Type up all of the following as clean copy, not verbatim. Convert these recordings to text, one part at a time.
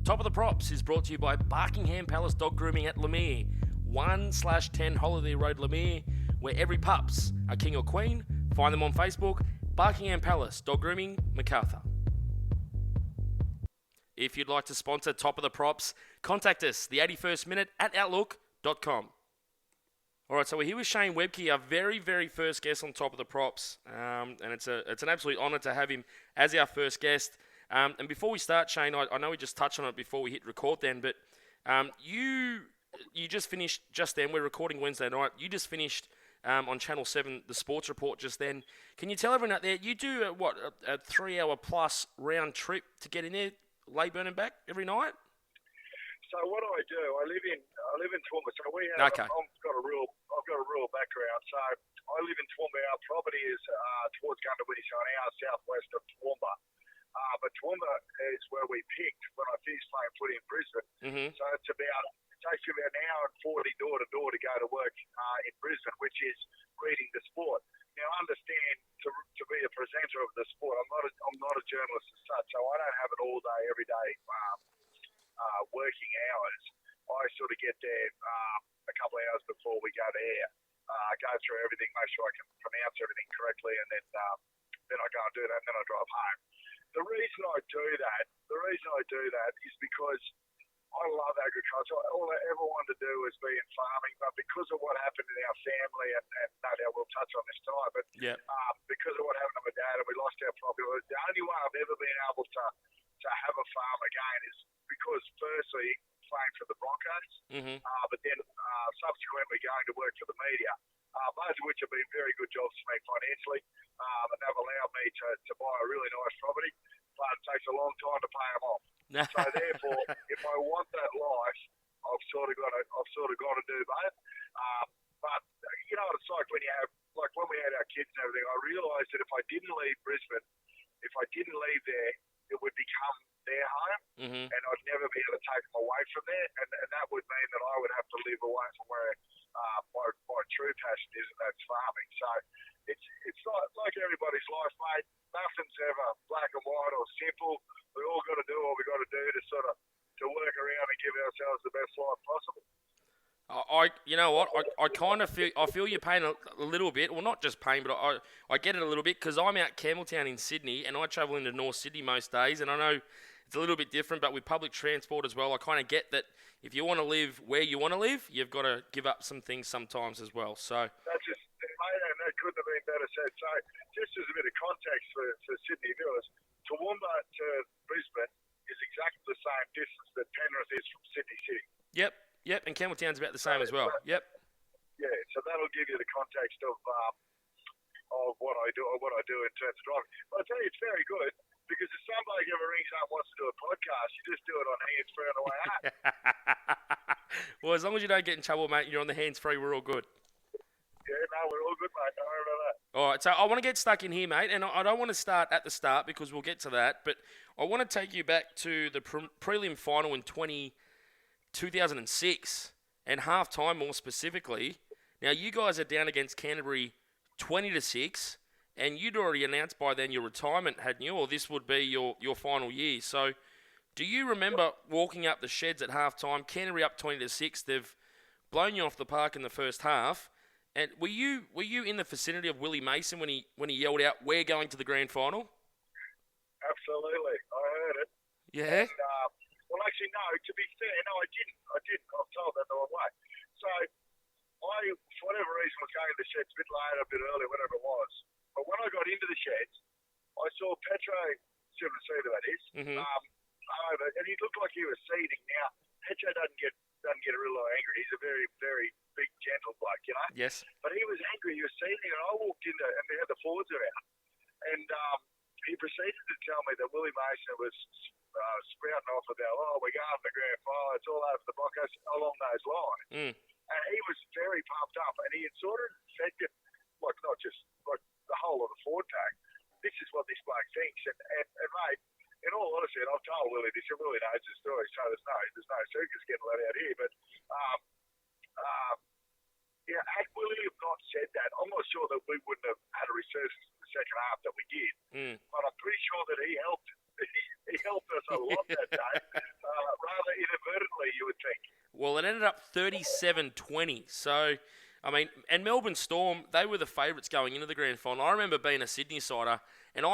Top of the Props is brought to you by Barkingham Palace Dog Grooming at Lemire, 1/10 Holiday Road, Lemire, where every pups are king or queen. Find them on Facebook, Barkingham Palace Dog Grooming, Macarthur. If you'd like to sponsor Top of the Props, contact us, the 81st Minute at outlook.com. All right, so we're here with Shane Webcke, our very, very first guest on Top of the Props, and it's an absolute honour to have him as our first guest. And before we start, Shane, I know we just touched on it before we hit record then, but you just finished just then. We're recording Wednesday night. You just finished on Channel 7, the Sports Report just then. Can you tell everyone out there, you do a 3-hour plus round trip to get in there, Leyburn and back every night? So what I do, I live in Toowoomba. So we have. Okay. I've got a rural background. So I live in Toowoomba. Our property is towards Gundawitty, so an hour southwest of Toowoomba. But Toowoomba is where we picked when I finished playing footy in Brisbane. Mm-hmm. So it takes you about an hour and 40 door to door to go to work in Brisbane, which is reading the sport. Now, understand, to be a presenter of the sport, I'm not a journalist as such, so I don't have it all day, every day working hours. I sort of get there a couple of hours before we go to air, go through everything, make sure I can pronounce everything correctly, and then I go and do that, and then I drive home. The reason I do that is because I love agriculture. All I ever wanted to do was be in farming, but because of what happened in our family, and no doubt we'll touch on this time, but because of what happened to my dad and we lost our property, the only way I've ever been able to have a farm again is because, firstly, playing for the Broncos, but then subsequently going to work for the media, both of which have been very good jobs for me financially, and they've allowed me to buy a really nice property, but it takes a long time to pay them off. So therefore, if I want that life, I've sort of got to do both. But you know what it's like when you have, like when we had our kids and everything, I realised that if I didn't leave Brisbane, if I didn't leave there, it would become their home, and I'd never be able to take them away from there, and that would mean that I would have to live away from where my true passion is, and that's farming. So it's like everybody's life, mate. Nothing's ever black and white or simple. We all got to do what we got to do to work around and give ourselves the best life possible. You know what? I kind of feel your pain a little bit. Well, not just pain, but I get it a little bit because I'm out Campbelltown in Sydney and I travel into North Sydney most days, and I know it's a little bit different, but with public transport as well, I kind of get that if you want to live where you want to live, you've got to give up some things sometimes as well. So that's just, mate, and that couldn't have been better said. So just as a bit of context for Sydney viewers, Toowoomba to Brisbane is exactly the same distance that Penrith is from Sydney City. Yep, and Campbelltown's about the same as well. Yep. Yeah, so that'll give you the context of what I do in terms of driving. But I tell you, it's very good because if somebody ever rings up and wants to do a podcast, you just do it on hands-free on the way out. Well, as long as you don't get in trouble, mate, you're on the hands-free, we're all good. Yeah, no, we're all good, mate. Don't worry about that. All right, so I want to get stuck in here, mate, and I don't want to start at the start because we'll get to that, but I want to take you back to the prelim final in 2006 and half-time more specifically. Now, you guys are down against Canterbury 20-6, and you'd already announced by then your retirement, hadn't you, or this would be your final year. So do you remember walking up the sheds at half-time, Canterbury up 20-6, they've blown you off the park in the first half, and were you in the vicinity of Willie Mason when he yelled out, "We're going to the grand final"? Absolutely, I heard it. Yeah? And, well, actually, no, to be fair, no, I didn't. I was told that the wrong way. So I, for whatever reason, was going to the sheds a bit later, a bit earlier, whatever it was. But when I got into the sheds, I saw Petro, silver receiver that is, over, and he looked like he was seething. Now, Petro doesn't get real angry. He's a very, very big, gentle bloke, you know? Yes. But he was angry. He was seething, and I walked in and they had the forwards around. And he proceeded to tell me that Willie Mason was sprouting off about, we're going to the grand final, it's all over the Broncos, along those lines. And he was very pumped up, and he had sort of infected, like not just like the whole of the forward pack. This is what this bloke thinks, and mate, in all honesty, and I've told Willie this, and Willie knows the story, so there's no secrets getting let out here, but had Willie have not said that, I'm not sure that we wouldn't have had a resurgence in the second half that we did, but I'm pretty sure that he helped us a lot that day, ended up 37-20. So, I mean, and Melbourne Storm, they were the favourites going into the grand final. I remember being a Sydney-sider, and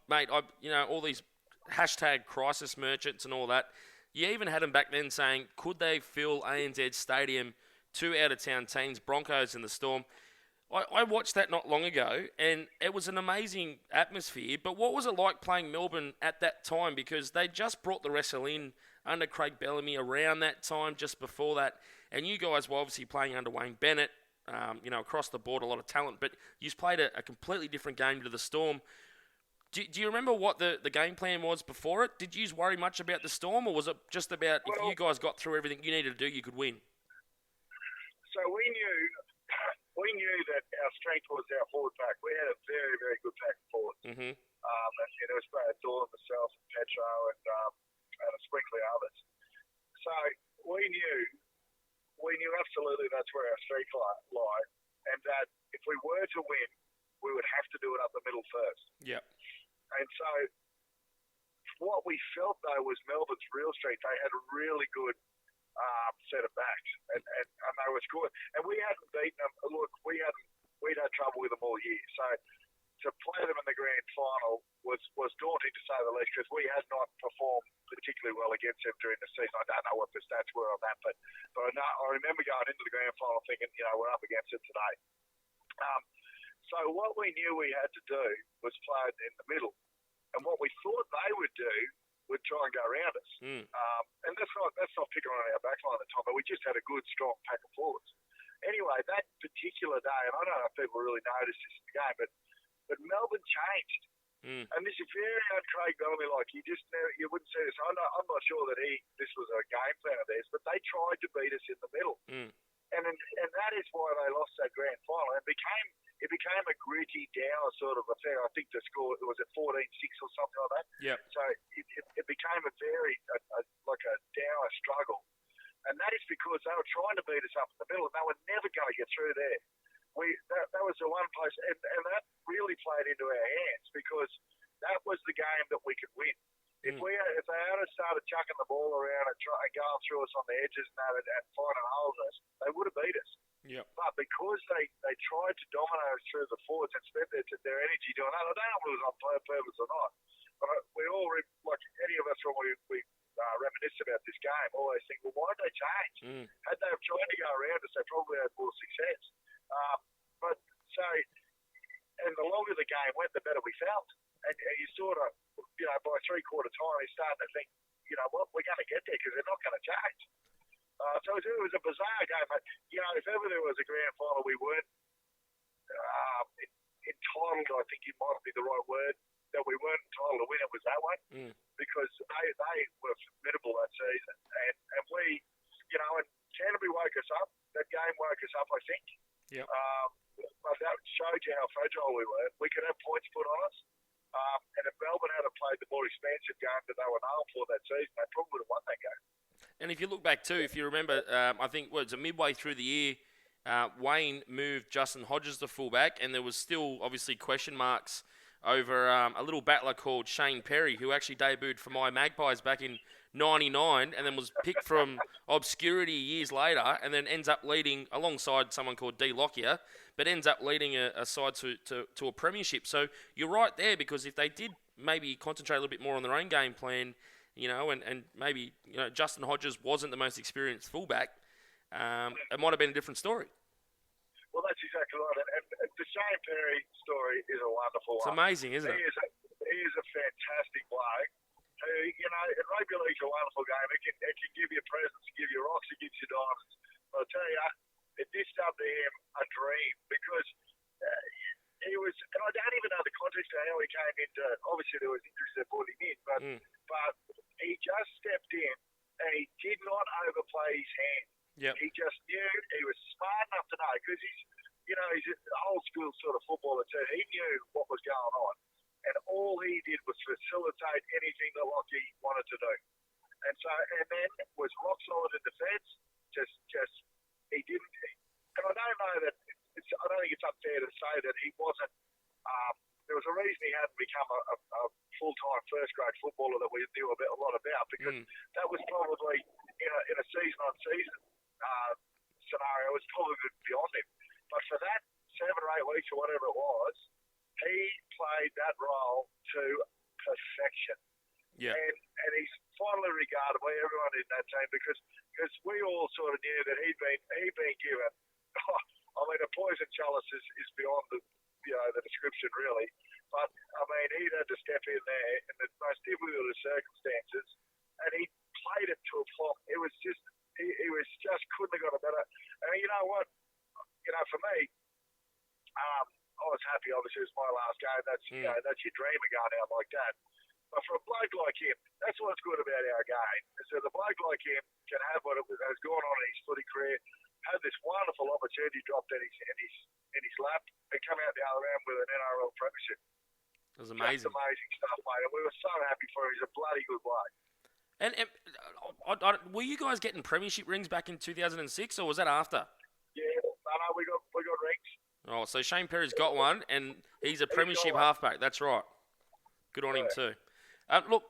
mate, all these hashtag crisis merchants and all that. You even had them back then saying, could they fill ANZ Stadium, 2 out-of-town teams, Broncos and the Storm? I watched that not long ago, and it was an amazing atmosphere. But what was it like playing Melbourne at that time? Because they just brought the wrestle in under Craig Bellamy around that time, just before that. And you guys were obviously playing under Wayne Bennett, across the board, a lot of talent. But you played a completely different game to the Storm. Do you remember what the game plan was before it? Did you worry much about the Storm, or was it just about if you guys got through everything you needed to do, you could win? So we knew that our strength was our forward pack. We had a very, very good pack forward. Mm-hmm. And it was Brad Dorr, myself, and Petro, and a sprinkling others. So we knew absolutely that's where our strength lied, and that if we were to win, we would have to do it up the middle first. Yep. And so what we felt, though, was Melbourne's real strength. They had a really good set of backs, and they were good. And we hadn't beaten them. Look, we'd had trouble with them all year. So to play them in the grand final was daunting, to say the least, because we had not performed particularly well against them during the season. I don't know what the stats were on that, but I remember going into the grand final thinking, we're up against it today. So what we knew we had to do was play it in the middle, and what we thought they would do would try and go around us. And that's not picking on our backline at the time, but we just had a good, strong pack of forwards. Anyway, that particular day, and I don't know if people really noticed this in the game, but Melbourne changed. And this is very un-Craig Bellamy, like you wouldn't see this. I'm not sure that this was a game plan of theirs, but they tried to beat us in the middle. And that is why they lost that grand final. It became a gritty, dour sort of affair. I think the score, was at 14-6 or something like that. Yep. So it became a very, like a dour struggle. And that is because they were trying to beat us up in the middle, and they were never going to get through there. That was the one place, and that really played into our hands, because that was the game that we could win. If they had started chucking the ball around and going through us on the edges and finding holes in us, they would have beat us. Yep. But because they tried to dominate us through the forwards and spent their energy doing that, I don't know if it was on purpose or not, but we all, like any of us when we reminisce about this game, always think, well, why did they change? Had they have tried to go around us, they probably had more success. And the longer the game went, the better we felt. And you sort of, by three-quarter time, you're starting to think, what, we're going to get there because they're not going to change. So it was a bizarre game. But, if ever there was a grand final we weren't entitled, I think it might be the right word, that we weren't entitled to win, it was that one. Because they were formidable that season. And we, and Canterbury woke us up. That game woke us up, I think. Yep. But that showed you how fragile we were. We could have points put on us. And if Melbourne had played the more expansive game that they were known for that season, they probably would have won that game. And if you look back too, if you remember, I think it was midway through the year, Wayne moved Justin Hodges to fullback, and there was still obviously question marks over a little battler called Shane Perry, who actually debuted for my Magpies back in '99, and then was picked from obscurity years later, and then ends up leading alongside someone called D. Lockyer, but ends up leading a side to a premiership. So you're right there, because if they did maybe concentrate a little bit more on their own game plan, and maybe Justin Hodges wasn't the most experienced fullback, it might have been a different story. Well, that's exactly right. And the Shane Perry story is a wonderful one. It's amazing, isn't it? He is a fantastic bloke. Who, rugby league's a wonderful game. It can give you presents, give you rocks, it gives you diamonds. But I tell you, it dished up to him a dream, because he was, and I don't even know the context of how he came into. Obviously, there was injuries that brought him in, but he just stepped in and he did not overplay his hand. Yep. He just knew, he was smart enough to know, because he's an old school sort of footballer too. He knew what was going on, and all he did was facilitate anything that Lockie wanted to do. And then was rock solid in defence. Just he didn't. And I don't know that. I don't think it's unfair to say that he wasn't. There was a reason he hadn't become a full-time first-grade footballer that we knew a lot about, because that was probably in a season-on-season scenario was probably beyond him. But for that 7 or 8 weeks or whatever it was, he played that role to perfection. Yeah. And he's finally regarded by everyone in that team because we all sort of knew that he'd been given. I mean, a poison chalice is beyond the description really. But I mean, he'd had to step in there in the most difficult of circumstances, and he played it to a flop. It was just couldn't have got a better. And you know what? For me, I was happy. Obviously, it was my last game. That's that's your dream of going out like that. But for a bloke like him, that's what's good about our game. So the bloke like him can have what has gone on in his footy career, had this wonderful opportunity dropped in his lap, and come out the other end with an NRL premiership. It was amazing. Just amazing stuff, mate. And we were so happy for him. He's a bloody good bloke. And were you guys getting premiership rings back in 2006, or was that after? Yeah, no, we got rings. Oh, so Shane Perry's got one, and he's a premiership halfback. That's right. Good on him too. Look,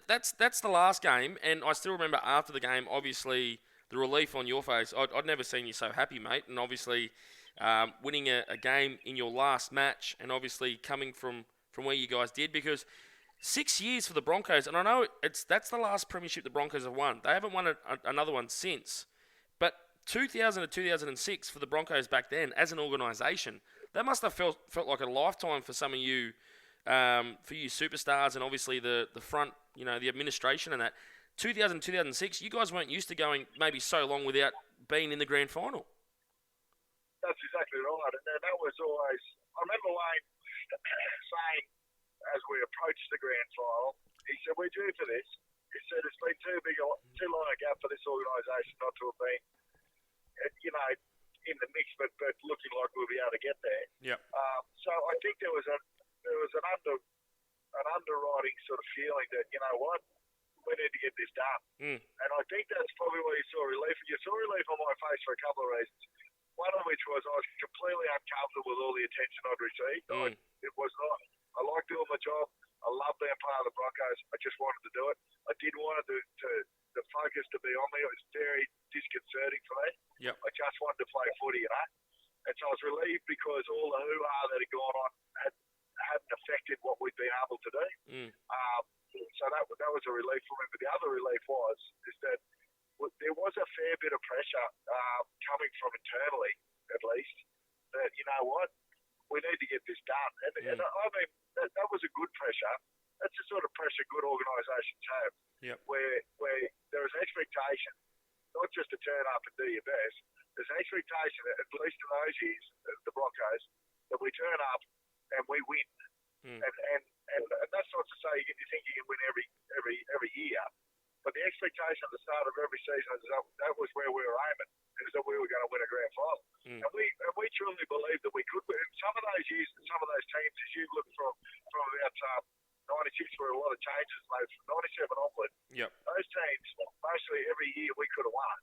that's the last game, and I still remember after the game, obviously, the relief on your face. I'd never seen you so happy, mate, and obviously winning a game in your last match, and obviously coming from where you guys did, because 6 years for the Broncos, and I know that's the last premiership the Broncos have won. They haven't won another one since. But 2000 to 2006 for the Broncos back then, as an organisation, that must have felt like a lifetime for some of you, for you superstars, and obviously the front, the administration and that. 2000, 2006, you guys weren't used to going maybe so long without being in the grand final. That's exactly right, and that was always. I remember Wayne saying, as we approached the grand final, he said, "We're due for this." He said, "It's been too long a gap for this organisation not to have been, in the mix, but looking like we'll be able to get there." Yep. So I think there was an underwriting sort of feeling that we need to get this done, and I think that's probably why you saw relief. You saw relief on my face for a couple of reasons. One of which was I was completely uncomfortable with all the attention I'd received. It was not. I liked doing my job. I loved being part of the Broncos. I just wanted to do it. I didn't want the focus to be on me. It was very disconcerting for me. Yep. I just wanted to play footy, And so I was relieved because all the hoo-ha that had gone on hadn't affected what we'd been able to do. So that was a relief for me. But the other relief is that there was a fair bit of pressure coming from internally, at least, that, we need to get this done. And I mean, that was a good pressure. That's the sort of pressure good organisations have, where there is an expectation, not just to turn up and do your best. There's an expectation, at least in those years, the Broncos, that we turn up and we win. And that's not to say you think you can win every year. But the expectation at the start of every season is that was where we were aiming, is that we were going to win a grand final. And we truly believed that we could win. And some of those years and some of those teams, as you look from about 96, where a lot of changes made from 97 onward, those teams, mostly every year we could have won.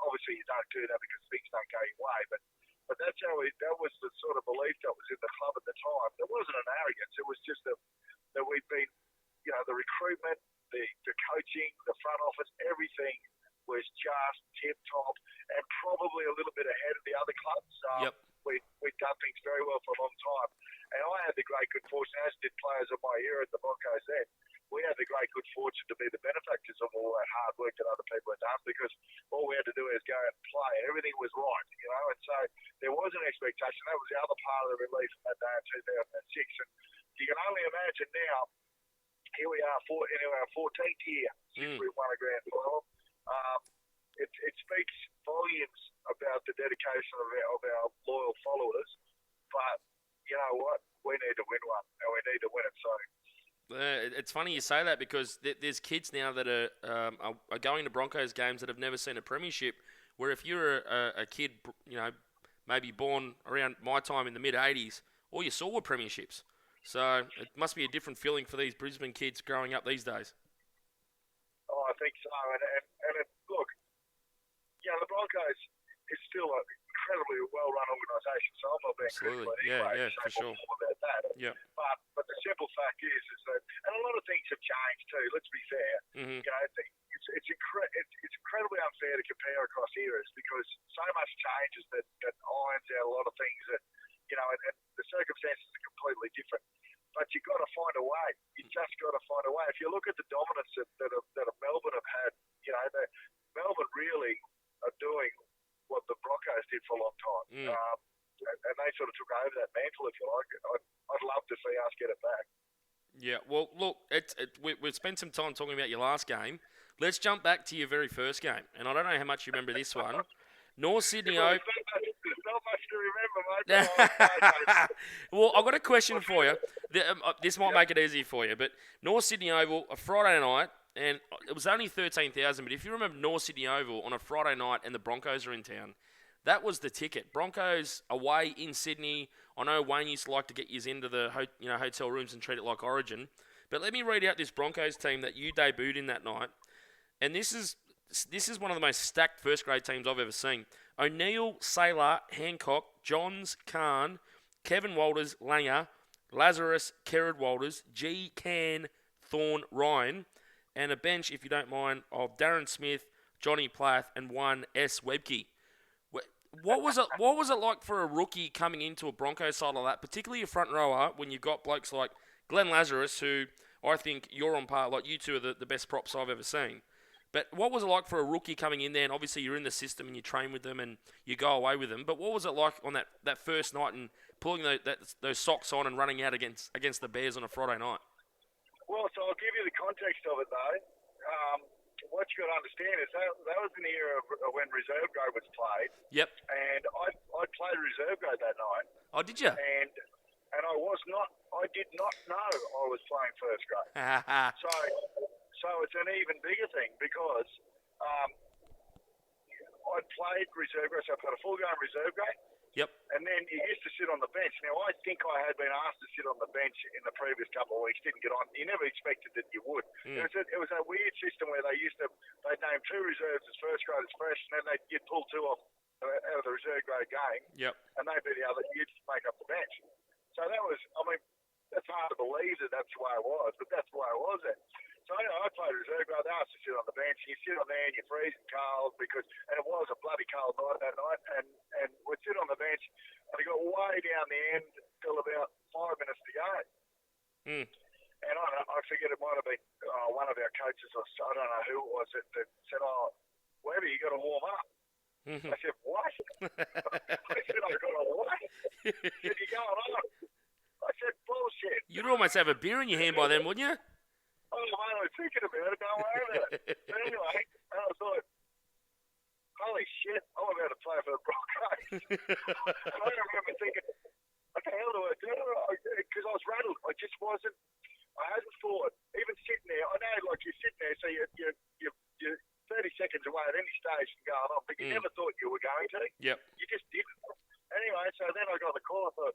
Obviously you don't do that because things don't go your way, but that's how that was the sort of belief that was in the club at the time. There wasn't an arrogance. It was just that we'd been, the recruitment, the coaching, the front office, everything was just tip-top and probably a little bit ahead of the other clubs. We'd done things very well for a long time. And I had the great good fortune, as did players of my era at the Broncos then, we had the great good fortune to be the benefactors of all that hard work that other people had done, because all we had to do is go out and play. Everything was right, and so there was an expectation. That was the other part of the relief from that day in 2006. And you can only imagine now, here we are in our 14th year since we won a grand final. It speaks volumes about the dedication of our loyal followers. But you know what? We need to win one, and we need to win it soon. It's funny you say that, because there's kids now that are going to Broncos games that have never seen a premiership, where if you're a kid, maybe born around my time in the mid-'80s, all you saw were premierships. So it must be a different feeling for these Brisbane kids growing up these days. Oh, I think so. And look, the Broncos is still an incredibly well-run organisation, so I'm not being critical anyway. For sure. About that. Yeah. But the simple fact is that, and a lot of things have changed too. Let's be fair. It's incredibly unfair to compare across eras because so much changes that irons out a lot of things that, and the circumstances are completely different. But you've got to find a way. You just got to find a way. If you look at the dominance that Melbourne have had, Melbourne really are doing what the Broncos did for a long time. And they sort of took over that mantle, if you like. I'd love to see us get it back. Yeah, well, look, we've spent some time talking about your last game. Let's jump back to your very first game. And I don't know how much you remember this one. North Sydney Oval. There's not much to remember, mate. Well, I've got a question for you. This might make it easier for you. But North Sydney Oval, a Friday night, and it was only 13,000. But if you remember North Sydney Oval on a Friday night and the Broncos are in town, that was the ticket. Broncos away in Sydney. I know Wayne used to like to get you into the hotel rooms and treat it like Origin. But let me read out this Broncos team that you debuted in that night. And this is one of the most stacked first-grade teams I've ever seen. O'Neill, Saylor, Hancock, Johns, Kahn, Kevin Walters, Langer, Lazarus, Kerrod Walters, G, Can, Thorne, Ryan, and a bench, if you don't mind, of Darren Smith, Johnny Plath, and one S. Webcke. What was it like for a rookie coming into a Broncos side like that, particularly a front rower, when you've got blokes like Glenn Lazarus, who I think you're on par, like you two are the best props I've ever seen. But what was it like for a rookie coming in there, and obviously you're in the system and you train with them and you go away with them, but what was it like on that first night and pulling those socks on and running out against the Bears on a Friday night? Well, so I'll give you the context of it, though. What you got to understand is that was an era of when reserve grade was played. Yep. And I played reserve grade that night. Oh, did you? And I did not know I was playing first grade. So it's an even bigger thing because I'd played reserve grade, so I played a full game reserve grade. Yep. And then you used to sit on the bench. Now, I think I had been asked to sit on the bench in the previous couple of weeks, didn't get on. You never expected that you would. It was a weird system where they'd name two reserves as first graders fresh, and then you'd pull two off out of the reserve grade game. Yep. And they'd be the other, you'd just make up the bench. So that was, that's hard to believe that that's the way it was, but that's the way it was then. So anyway, I played reserve grade. They asked to sit on the bench. You sit on there and you're freezing cold and it was a bloody cold night that night. And we'd sit on the bench and it got way down the end till about 5 minutes to go. And I forget it might have been one of our coaches, or I don't know who it was, that said, Webby, you got to warm up. I said, what? I said, I got to what? He said, you going on? I said, bullshit. You'd almost have a beer in your hand by then, wouldn't you? Oh, man, I was thinking about it. Don't worry about it. But anyway, I thought, holy shit, I'm about to play for the Broncos. And I remember thinking, what the hell do I do? Because I was rattled. I hadn't thought, even sitting there, I know, like, you're sitting there, so you're 30 seconds away at any stage from going on, but you never thought you were going to. Yep. You just didn't. Anyway, so then I got the call. I thought,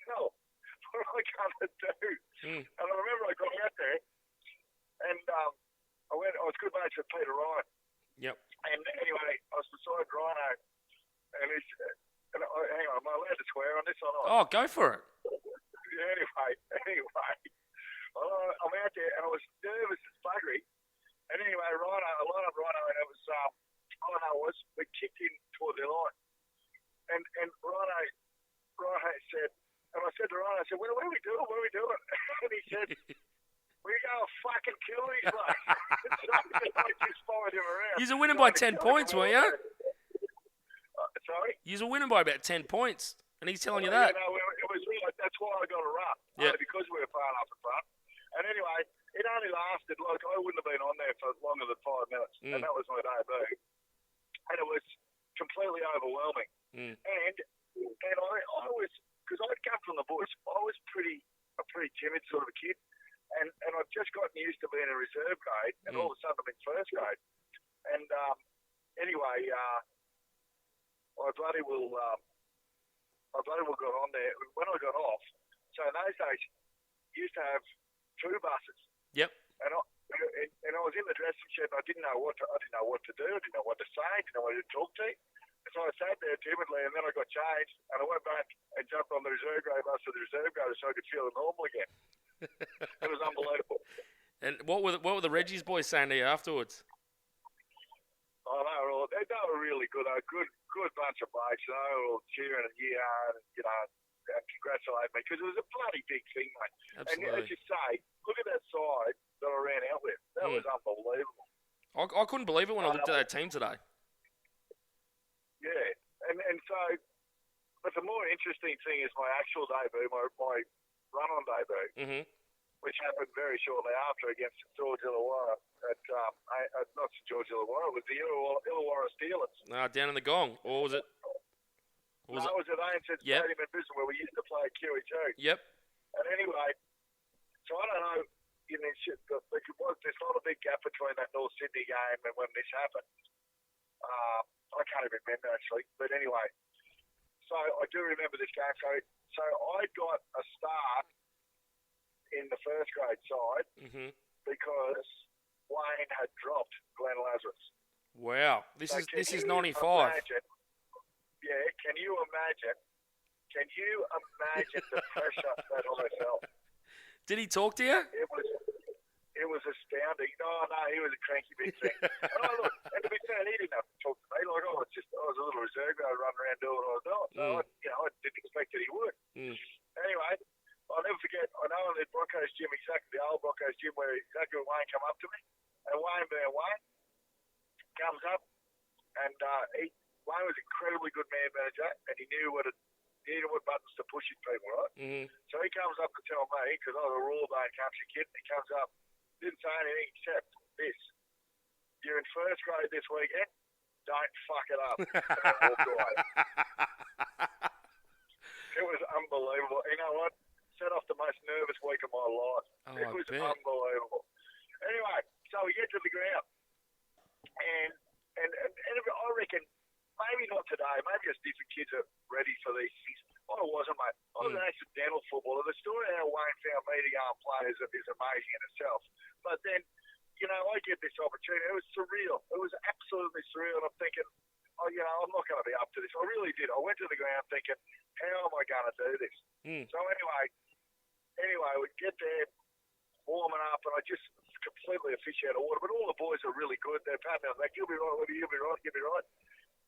hell, what am I going to do? And I remember I got out there, and I was good mates with Peter Ryan. Yep. And anyway, I was beside Rhino, and hang on, am I allowed to swear on this or not? Oh, go for it. Anyway, I'm out there, and I was nervous as buggery. And anyway, I lined up Rhino, and it was, we kicked in toward the line. And Rhino said, and I said to Rhino, I said, what are we doing? What are we doing? And he said, we're going to fucking kill these blokes. So I just followed him around. You're winning by 10 points, were you? Sorry? You're winning by about 10 points, and he's telling you that. Yeah, no, it was really, that's why I got a run. Yeah. Because we were far enough in front. And anyway, it only lasted, like, I wouldn't have been on there for longer than 5 minutes. And that was my debut. And it was completely overwhelming. And I was, because I'd come from the bush, I was a pretty timid sort of a kid. And I've just gotten used to being in reserve grade, and all of a sudden I'm in first grade. And anyway, I bloody well got on there. When I got off, so in those days, you used to have 2 buses. Yep. And I was in the dressing shed, and I didn't know what to do. I didn't know what to say. I didn't know what to talk to. And so I sat there timidly, and then I got changed, and I went back and jumped on the reserve grade bus to the reserve grade so I could feel normal again. It was unbelievable. And what were the Reggie's boys saying to you afterwards? really good, a good bunch of blokes, all cheering and and congratulate me because it was a bloody big thing, mate. Absolutely. And as you say, look at that side that I ran out with. That was unbelievable. I couldn't believe it when I looked at that team today. Yeah, and so, but the more interesting thing is my actual debut, my run-on debut, which happened very shortly after against St George Illawarra not St George Illawarra, it was the Illawarra Steelers. Down in the Gong, or was it? It was at ANZ Stadium in Brisbane where we used to play QE2. Yep. And anyway, so I don't know, there's not a big gap between that North Sydney game and when this happened. I can't even remember actually, but anyway, so I do remember this game. So I got a start in the first grade side because Wayne had dropped Glenn Lazarus. Wow, this is 95. Can you imagine the pressure that I felt? Did he talk to you? It was astounding. No, he was a cranky big thing. And to be fair, he didn't have to talk to me. Like I was a little reserved. I was running around doing what I was doing. So I didn't expect that he would. Anyway, I'll never forget. I know in the Broncos gym, exactly the old Broncos gym, where exactly Wayne come up to me, and Wayne comes up, and Wayne was an incredibly good man manager, and he knew what buttons to push his people, right? So he comes up to tell me, because I was a raw-bone country kid, and he comes up, didn't say anything except this: "You're in first grade this weekend. Don't fuck it up." And I walked away. It was unbelievable. You know what? Set off the most nervous week of my life. It was unbelievable. Anyway, so we get to the ground, and I reckon maybe not today. Maybe it's different kids are ready for these things. I wasn't, mate. I was an accidental footballer. The story of how Wayne found me to go and play is amazing in itself. But then, I get this opportunity. It was surreal. It was absolutely surreal. And I'm thinking, I'm not going to be up to this. I really did. I went to the ground thinking, how am I going to do this? So anyway, we get there, warming up, and I just completely officiate order. But all the boys are really good. They're patting me on the back. You'll be right, you'll be right, you'll be right.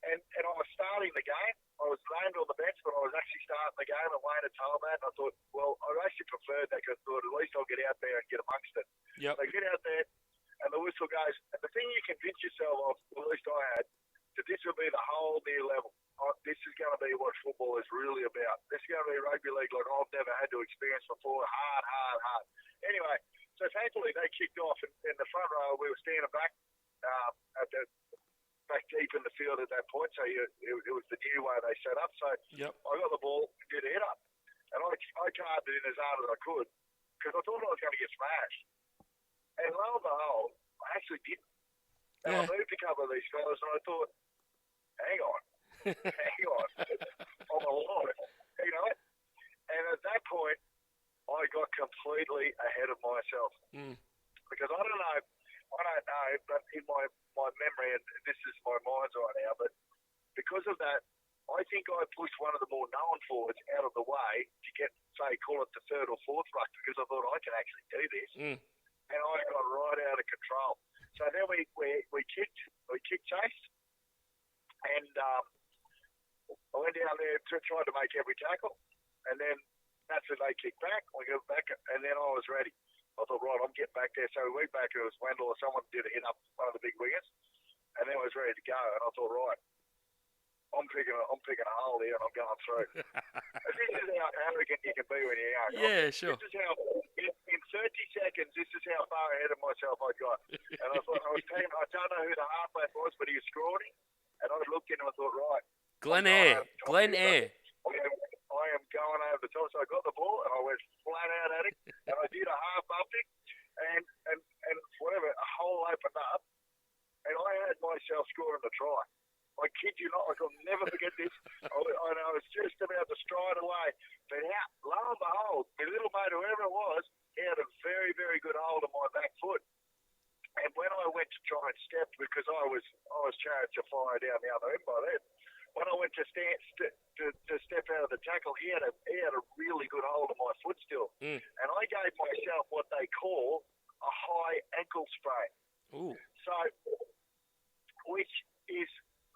And I was starting the game. I was named on the bench, but I was actually starting the game, and Wayne had told me that. And I thought, well, I actually preferred that because I thought at least I'll get out there and get amongst it. Yep. So I get out there, and the whistle goes. And the thing you convince yourself of, or at least I had, that this will be the whole new level. This is going to be what football is really about. This is going to be rugby league like I've never had to experience before. Hard. Anyway, so thankfully they kicked off in the front row. We were standing back back deep in the field at that point, so it was the new way they set up. So I got the ball and did a hit up, and I carved it in as hard as I could because I thought I was going to get smashed. And lo and behold, I actually didn't. And I moved a couple of these fellas, and I thought, hang on, I'm alive, And at that point, I got completely ahead of myself because I don't know, but in my memory, and this is my mind's eye now, but because of that, I think I pushed one of the more known forwards out of the way to get, say, call it the third or fourth ruck because I thought I can actually do this. And I got right out of control. So then we kicked chase, and I went down there tried to make every tackle, and then that's when they kicked back. We got back, and then I was ready. I thought, right, I'm getting back there. So we went back, and it was Wendell or someone did a hit up one of the big wingers, and then I was ready to go. And I thought, right, I'm picking a hole here, and I'm going through. And this is how arrogant you can be when you're young. Yeah, sure. This is how, in 30 seconds, this is how far ahead of myself I got. And I thought, I don't know who the halfback was, but he was scrawny. And I looked in and I thought, right. Glen Eyre. I am going over the top. So I got the ball and I went flat out at it. And I did a half bumping and whatever, a hole opened up. And I had myself scoring the try. I kid you not, I'll never forget this. I was just about to stride away. But lo and behold, my little mate, whoever it was, he had a very, very good hold on my back foot. And when I went to try and step, because I was charged to fire down the other end by then, when I went to step out of the tackle, he had a really good hold on my foot still. And I gave myself what they call a high ankle sprain. Ooh. So, which is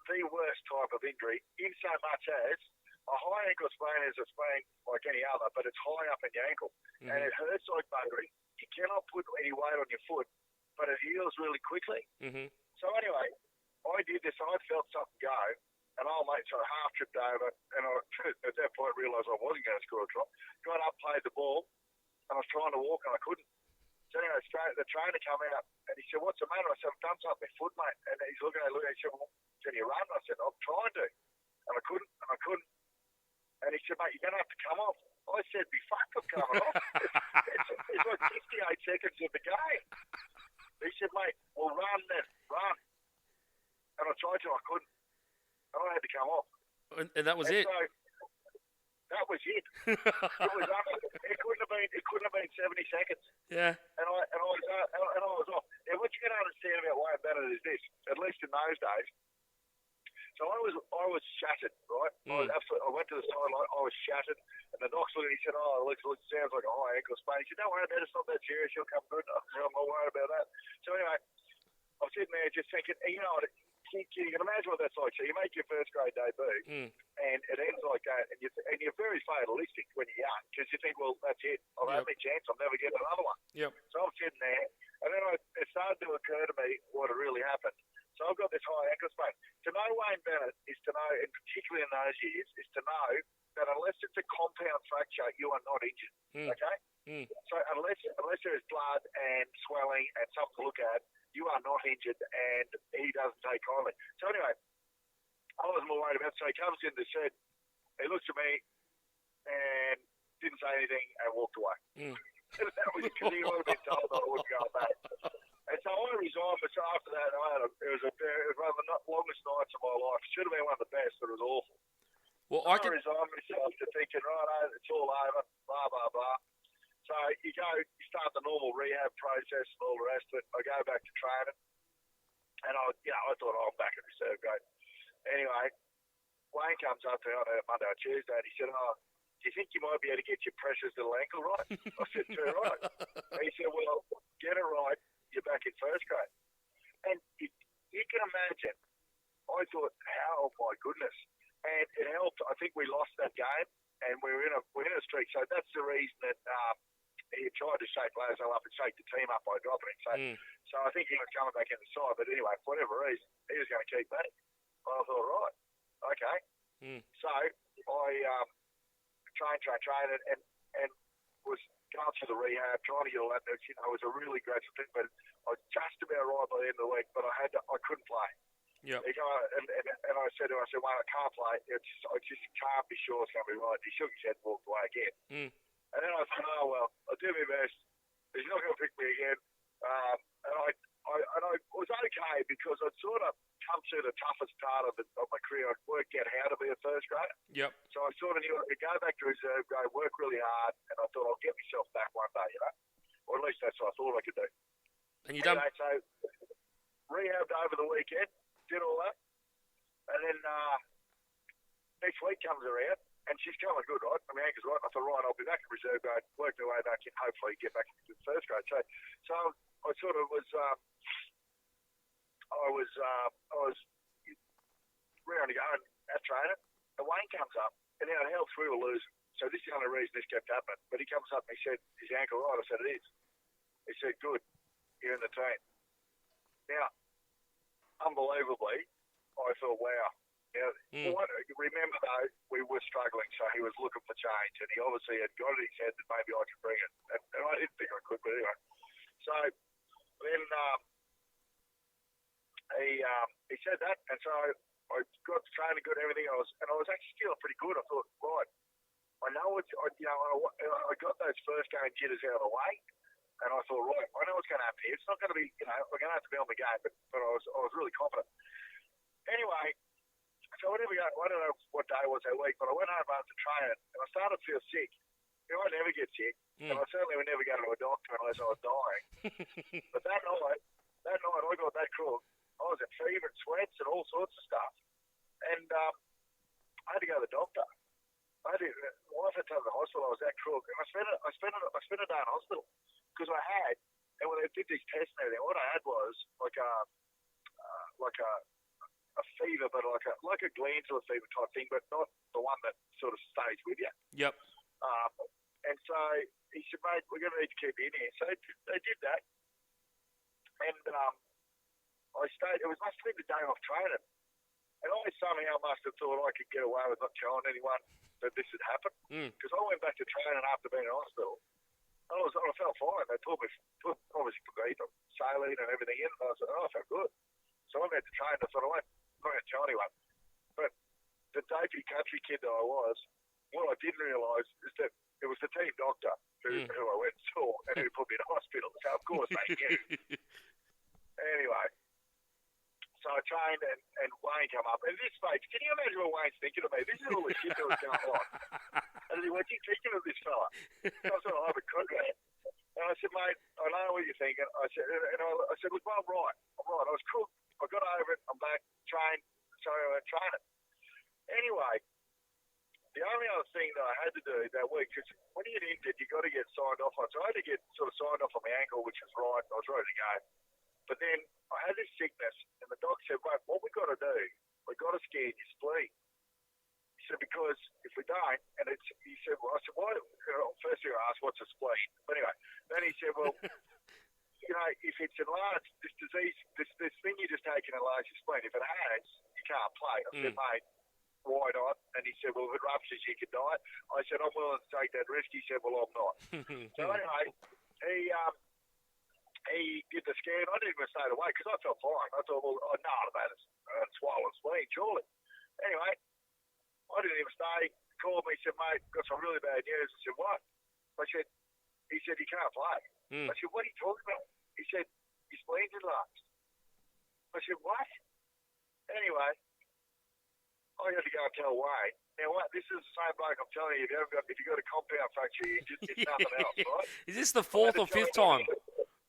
the worst type of injury, in so much as a high ankle sprain is a sprain like any other, but it's high up in the ankle. Mm-hmm. And it hurts like buggery. You cannot put any weight on your foot, but it heals really quickly. Mm-hmm. So anyway, I did this. I felt something go, and old mate sort of half tripped over, and I, at that point, realised I wasn't going to score a try. Got up, played the ball, and I was trying to walk, and I couldn't. So anyway, the trainer came out, and he said, "What's the matter?" I said, "I've done something with my foot, mate." And he's looking at me, he said, "Well, can you run?" I said, "I'm trying to." And I couldn't, and I couldn't. And he said, "Mate, you're going to have to come off." I said, "Be fucked, I'm coming off." It's like 58 seconds of the game. He said, "Mate, well, run then, run." And I tried to, I couldn't. And I had to come off. And that was it? So, that was it. It couldn't have been 70 seconds. Yeah. And I was off. And what you got to understand about Wayne Bennett is this, at least in those days. So I was shattered, right? I went to the sideline, I was shattered, and the doc's looking, he said, "Oh, it sounds like a high ankle sprain." He said, "Don't worry about it, it's not that serious, you'll come good." I said, "I'm not worried about that." So anyway, I'm sitting there just thinking, you know what, you can imagine what that's like. So you make your first grade debut, and it ends like that, and you're very fatalistic when you're young, because you think, well, that's it, I've had my chance, I'm never getting another one. Yep. So I'm sitting there, and then it started to occur to me what had really happened. So I've got this high ankle sprain. To know Wayne Bennett is to know, and particularly in those years, is to know that unless it's a compound fracture, you are not injured. Okay? So unless there is blood and swelling and something to look at, you are not injured, and he doesn't take kindly. So anyway, I was more worried about it. So he comes in the shed, he looks at me and didn't say anything and walked away. And that was because he would have been told that I wouldn't go back. And so I resigned, but so after that, it was one of the longest nights of my life. It should have been one of the best, but it was awful. Well, I resigned myself to thinking, right, it's all over, blah, blah, blah. So you start the normal rehab process and all the rest of it. I go back to training, and I thought, I'm back at reserve grade. Anyway, Wayne comes up to me on a Monday or Tuesday, and he said, "Do you think you might be able to get your precious little ankle right?" I said, "Too right." And he said, "Well, get it right, you're back in first grade." And you can imagine, I thought, oh my goodness. And it helped. I think we lost that game, and we're in a streak. So that's the reason that he tried to shake Lazo up and shake the team up by dropping him. So I think he was coming back in the side. But anyway, for whatever reason, he was going to keep me. I thought, right, okay. So I trained, and was going through the rehab, trying to get all that. It was a really gradual thing, but I was just about right by the end of the week. But I couldn't play. Yep. And I said to him, "Well, I can't play. I just can't be sure it's going to be right." He shook his head and walked away again. And then I thought, "Oh well, I'll do my best. He's not going to pick me again." And I was okay because I'd sort of come through the toughest part of my career. I'd worked out how to be a first grader. Yep. So I sort of knew I could go back to reserve grade, work really hard, and I thought I'll get myself back one day, or at least that's what I thought I could do. And you done? So rehabbed over the weekend, did all that, and then next week comes around, and she's coming good, right? I mean, ankle's right. I thought, right, I'll be back in reserve grade, work my way back in, hopefully get back into first grade. So I sort of was, I was round to go at training, and Wayne comes up, and now it helps, we were losing. So this is the only reason this kept happening. But he comes up and he said, "Is your ankle right?" I said, "It is." He said, "Good, you're in the team." Now, unbelievably, I thought, wow. Now, remember though, we were struggling, so he was looking for change, and he obviously had got it in his head that maybe I could bring it, and I didn't think I could, but anyway. So then he said that, and so I got to training good and everything. I was actually feeling pretty good. I thought, right, I know it's, I got those first game jitters out of the way. And I thought, right, I know what's going to happen here. It's not going to be, we're going to have to be on the game, but I was really confident. Anyway, so I don't know what day it was that week, but I went home after training, and I started to feel sick. I never get sick, and I certainly would never go to a doctor unless I was dying. But that night, I got that crook. I was in fever and sweats and all sorts of stuff. And I had to go to the doctor. My wife had to go to the hospital. I was that crook. And I spent a day in hospital. Because I had, and when they did these tests and everything, what I had was like a a fever, but like a glandular fever type thing, but not the one that sort of stays with you. Yep. And so he said, mate, we're going to need to keep you in here. So they did that. And I stayed. It must have been the day off training. And I somehow must have thought I could get away with not telling anyone that this had happened. Because I went back to training after being in hospital. I felt fine. They told me, obviously, put me saline and everything in. And I said, I felt good. So I went to train. I thought, I'm not going to tell anyone. But the dopey country kid that I was, what I didn't realise is that it was the team doctor who I went and saw and who put me in hospital. So, of course, they knew. Anyway, so I trained and Wayne came up. And this stage, can you imagine what Wayne's thinking of me? This is all the shit that was going on. And he went, what's he thinking of this fella? So I sort of hypochondriac. And I said, mate, I know what you're thinking. I said, look, well, I'm right. I was cool. I got over it. I'm back, trained. So I went training. Anyway, the only other thing that I had to do that week, because when you get injured, you got to get signed off on. So I had to get sort of signed off on my ankle, which was right. I was ready to go. But then I had this sickness, and the doc said, mate, what we got to do, we got to scan your spleen. He said, because if we don't, and he said, well, I said, why? First thing I asked, what's a spleen? But anyway, then he said, well, if it's enlarged, this disease, this thing you just taken enlarged your spleen. If it has, you can't play. I said, mate, why not? And he said, well, if it ruptures, you could die. I said, I'm willing to take that risk. He said, well, I'm not. So anyway, he did the scan. I didn't even stay away because I felt fine. I thought, well, I know about it. Swollen spleen, surely. Anyway, I didn't even stay. He called me. He said, mate, got some really bad news. I said, what? He said, you can't play. I said, what are you talking about? He said, your spleen's enlarged. I said, what? Anyway, I had to go and tell Wayne. Now, what? This is the same bloke I'm telling you. If you got a compound fracture, it's nothing else, right? Is this the fourth or fifth time?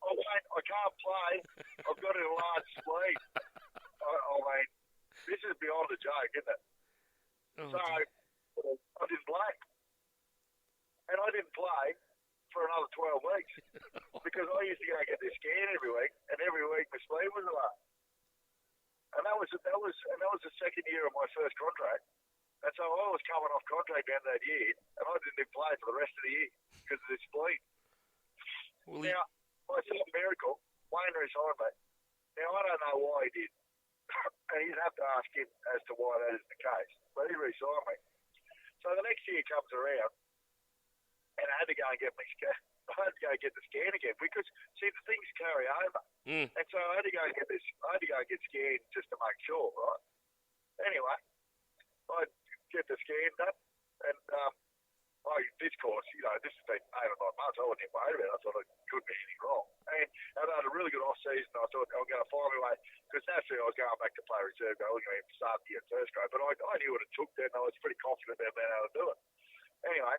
Oh, Wayne, I can't play. I've got an enlarged spleen. I mean, this is beyond a joke, isn't it? Oh, so I didn't play, and I didn't play for another 12 weeks because I used to go and get this scan every week, and every week my spleen was enlarged. And that was the second year of my first contract. And so I was coming off contract end of that year, and I didn't even play for the rest of the year because of this spleen. Well, now, by some miracle, Wayne resigned me. Now, I don't know why he did. And you'd have to ask him as to why that is the case. But he resigned me. So the next year comes around, and I had to go and get my scan. I had to go and get the scan again because, see, the things carry over. And so I had to go and get this. I had to go and get scanned just to make sure, right? Anyway, I get the scan done, and this course, this has been 8 or 9 months. I wasn't even worried about it. I thought it couldn't be any wrong. And I had a really good off season. I thought I was going to find my way because naturally I was going back to play reserve. I was going to start the year in first grade, but I knew what it took then. And I was pretty confident about being able to do it. Anyway.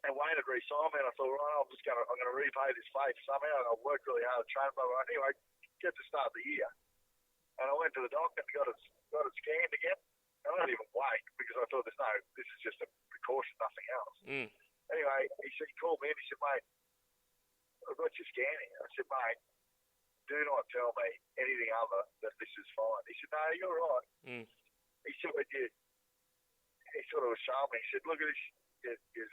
And Wayne had re-signed me, and I thought, right, I'm going to repay this faith somehow. And I've worked really hard to train, but anyway, get to start the year. And I went to the doctor and got it scanned again. And I didn't even wait because I thought this is just a precaution, nothing else. Anyway, he called me and he said, mate, I've got your scanning. I said, mate, do not tell me anything other than this is fine. He said, no, you're right. He said, he sort of showed me. He said, look at this, your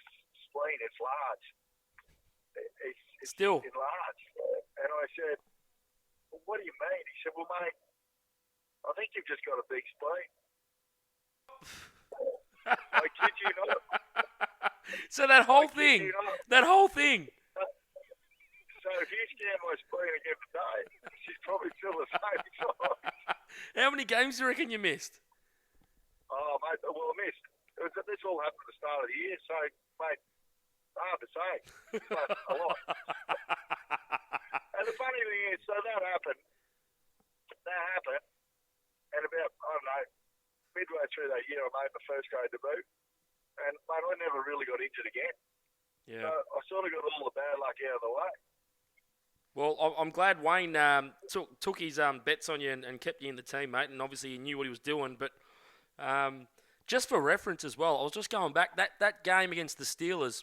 spleen, it's large. It's still enlarged. And I said, well, what do you mean? He said, well, mate, I think you've just got a big spleen. I kid you not. So that whole thing. So if you scan my spleen again today, she's probably still the same size. How many games do you reckon you missed? Oh, mate, well, I missed. This all happened at the start of the year, so, mate, hard to say. But a lot. And the funny thing is, so that happened, and about, I don't know, midway through that year, I made my first grade debut, and, mate, I never really got injured again. Yeah. So I sort of got all the bad luck out of the way. Well, I'm glad Wayne took his bets on you and kept you in the team, mate, and obviously he knew what he was doing, but just for reference as well, I was just going back, that game against the Steelers,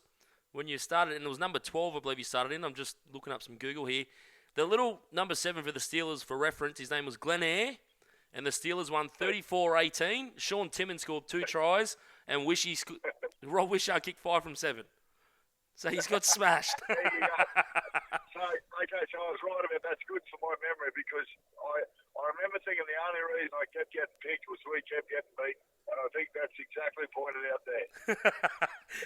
when you started, and it was number 12, I believe you started in, I'm just looking up some Google here, the little number 7 for the Steelers, for reference, his name was Glenn Eyre, and the Steelers won 34-18. Sean Timmins scored 2 tries, and Rob Wishart kicked 5 from 7. So he's got smashed. There you go. So I was right about that's good for my memory because I remember thinking the only reason I kept getting picked was we kept getting beaten. And I think that's exactly pointed out there.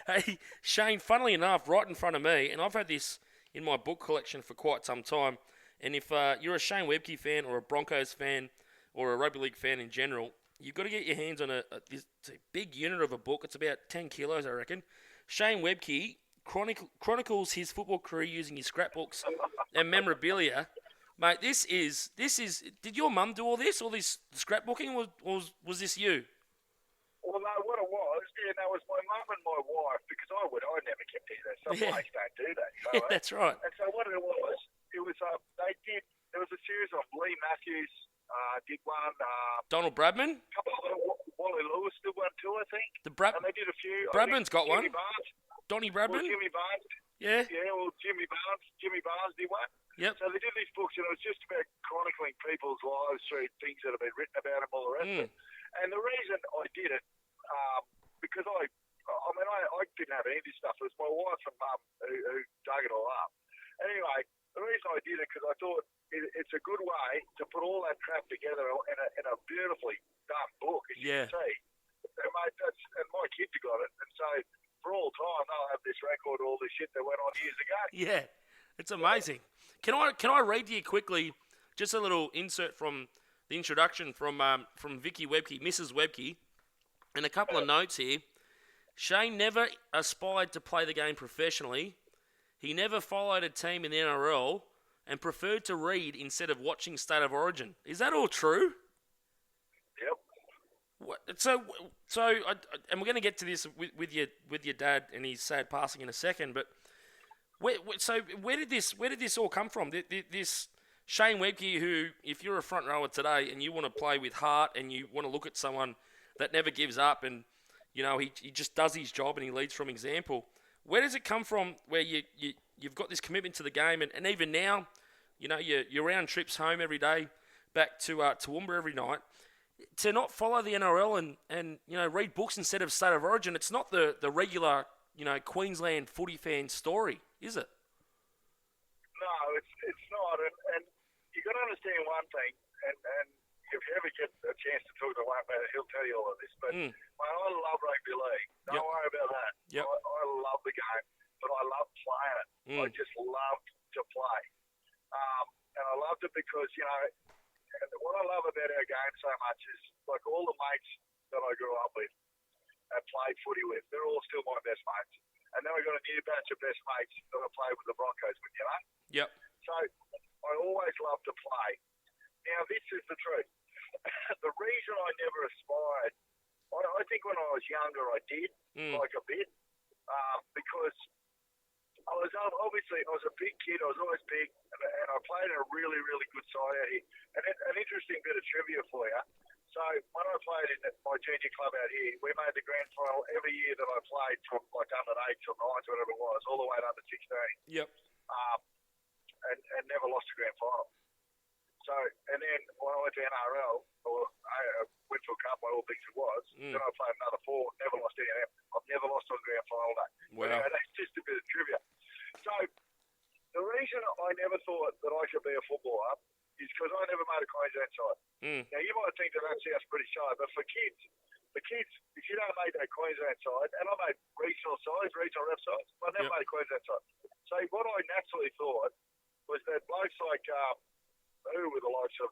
Hey, Shane, funnily enough, right in front of me, and I've had this in my book collection for quite some time, and if you're a Shane Webcke fan or a Broncos fan or a rugby league fan in general, you've got to get your hands on this big unit of a book. It's about 10 kilos, I reckon. Shane Webcke chronicles his football career using his scrapbooks and memorabilia. Mate, this is. Did your mum do all this scrapbooking, or was this you? Well, no, what it was, that was my mum and my wife, because I never kept any of that stuff. Blokes don't do that. So, yeah, that's right. And so what it was there was a series of Lee Matthews did one. Donald Bradman? A couple of Wally Lewis did one too, I think. And they did a few. Bradman's got Jimmy one. Barnes. Donnie Bradman? Well, Jimmy Barnes. Yeah. Yeah, well, Jimmy Barnes did one. Yep. So they did these books, and it was just about chronicling people's lives through things that have been written about them, all the rest of it. And the reason I did it, because I didn't have any of this stuff. It was my wife and mum who dug it all up. Anyway, the reason I did it because I thought it's a good way to put all that crap together in a beautifully done book, as you can see. And, mate, and my kids have got it, and so for all time they'll have this record of all the shit that went on years ago. Yeah, it's amazing. Can I read to you quickly just a little insert from the introduction from Vicky Webcke, Mrs. Webcke, and a couple of notes here. Shane never aspired to play the game professionally. He never followed a team in the NRL and preferred to read instead of watching State of Origin. Is that all true? Yep. So, and we're going to get to this with your dad and his sad passing in a second. But where did this all come from? This Shane Webcke, who, if you're a front rower today and you want to play with heart and you want to look at someone that never gives up and he just does his job and he leads from example. Where does it come from? Where you've got this commitment to the game and even now, you're round trips home every day, back to Toowoomba every night. To not follow the NRL and read books instead of State of Origin, it's not the regular Queensland footy fan story, is it? No, it's not. And you got to understand one thing, and if you ever get a chance to talk to one about it, he'll tell you all of this. But mate, I love rugby league. Don't worry about that. Yep. I love the game, but I love playing it. I just love to play, and I loved it because and what I love about our game so much is, like, all the mates that I grew up with and played footy with, they're all still my best mates. And then I got a new batch of best mates that I played with the Broncos with, Yep. So I always love to play. Now, this is the truth. The reason I never aspired, I think when I was younger I did, like a bit, because I was a big kid. I was always big, and I played in a really, really good side out here. And an interesting bit of trivia for you. So when I played in my junior club out here, we made the grand final every year that I played from like under 8s or 9s, whatever it was, all the way to under 16. Yep. And never lost a grand final. So, and then when I went to NRL, or Winfield Cup, by all things it was, then I played another 4, never lost any of them. I've never lost on a grand final day. Wow. Anyway, that's just a bit of trivia. So, the reason I never thought that I could be a footballer is because I never made a Queensland side. Now, you might think that sounds pretty shy, but for kids, if you don't make that Queensland side, and I made regional rep sides, but I never made a Queensland side. So, what I naturally thought was that blokes like, who were the likes of,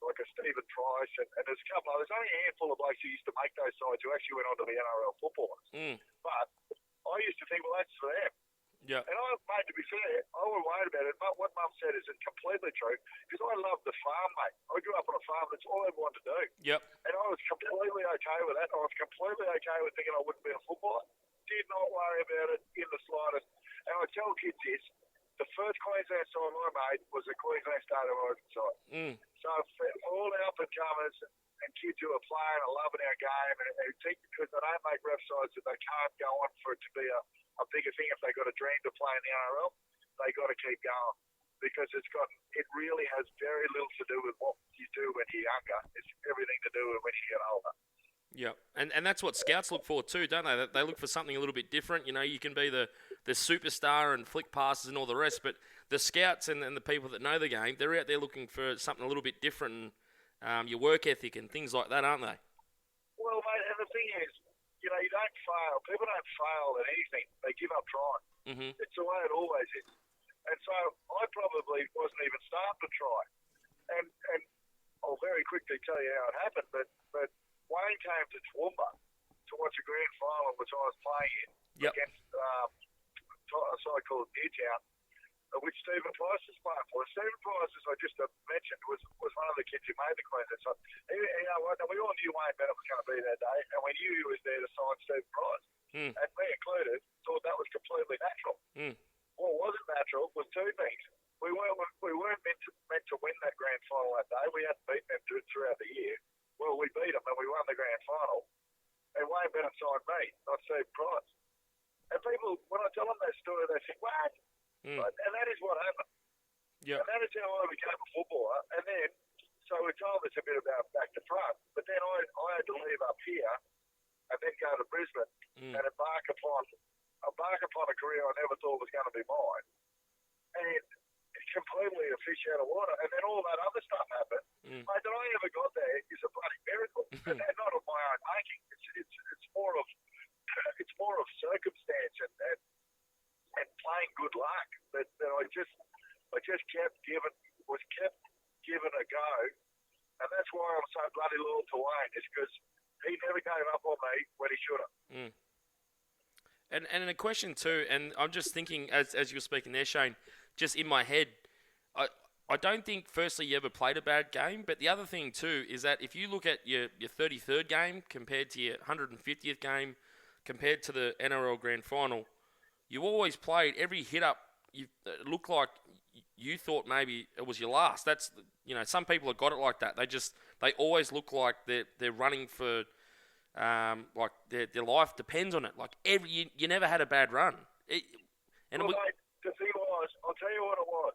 like a Stephen Price, and there's there's only a handful of blokes who used to make those sides who actually went on to the NRL footballers. But I used to think, well, that's for them. Yeah. And mate, to be fair, I wasn't worried about it. But what Mum said isn't completely true, because I love the farm, mate. I grew up on a farm. That's all I wanted to do. Yep. And I was completely okay with that. I was completely okay with thinking I wouldn't be a footballer. Did not worry about it in the slightest. And I tell kids this, the first Queensland side I made was a Queensland State of Origin side. So for all the up-and-comers and kids who are playing and loving our game and who think because they don't make ref sides that they can't go on for it to be a bigger thing if they've got a dream to play in the NRL, they got to keep going. because it really has very little to do with what you do when you're younger. It's everything to do with when you get older. Yeah, and that's what scouts look for too, don't they? They look for something a little bit different. You know, you can be the superstar and flick passes and all the rest, but the scouts and the people that know the game, they're out there looking for something a little bit different, and your work ethic and things like that, aren't they? Well, mate, and the thing is, you don't fail. People don't fail at anything. They give up trying. Mm-hmm. It's the way it always is. And so I probably wasn't even starting to try. And I'll very quickly tell you how it happened, but Wayne came to Toowoomba to watch a grand final, which I was playing in against a side called Newtown, which Stephen Price was playing for. Stephen Price, as I just mentioned, was one of the kids who made the Queensland side. You know what? We all knew Wayne Bennett was going to be that day, and we knew he was there to sign Stephen Price. And me included, thought that was completely natural. What wasn't natural was two things. We weren't meant to win that grand final that day. We hadn't beaten them throughout the year. Well, we beat them and we won the grand final. And Wayne Bennett signed me, not Steve Price. And people, when I tell them that story, they think, what? And that is what happened. Yep. And that is how I became a footballer. And then, so we told us a bit about back to front. But then I had to leave up here and then go to Brisbane and embark upon a career I never thought was going to be mine. And it's completely a fish out of water. And then all that other stuff happened. Mate, that I ever got there is a bloody miracle. And not of my own making. It's more of circumstance and playing good luck that I just kept given a go. And that's why I'm so bloody loyal to Wayne, is because he never gave up on me when he should have. And a question too, and I'm just thinking as you were speaking there, Shane, just in my head, I don't think firstly you ever played a bad game, but the other thing too is that if you look at your 33rd game compared to your 150th game compared to the NRL Grand Final, you always played every hit up. It looked like you thought maybe it was your last. That's, you know, some people have got it like that. They always look like they're running for. Like their life depends on it. Like you never had a bad run. Mate, the thing was, I'll tell you what it was.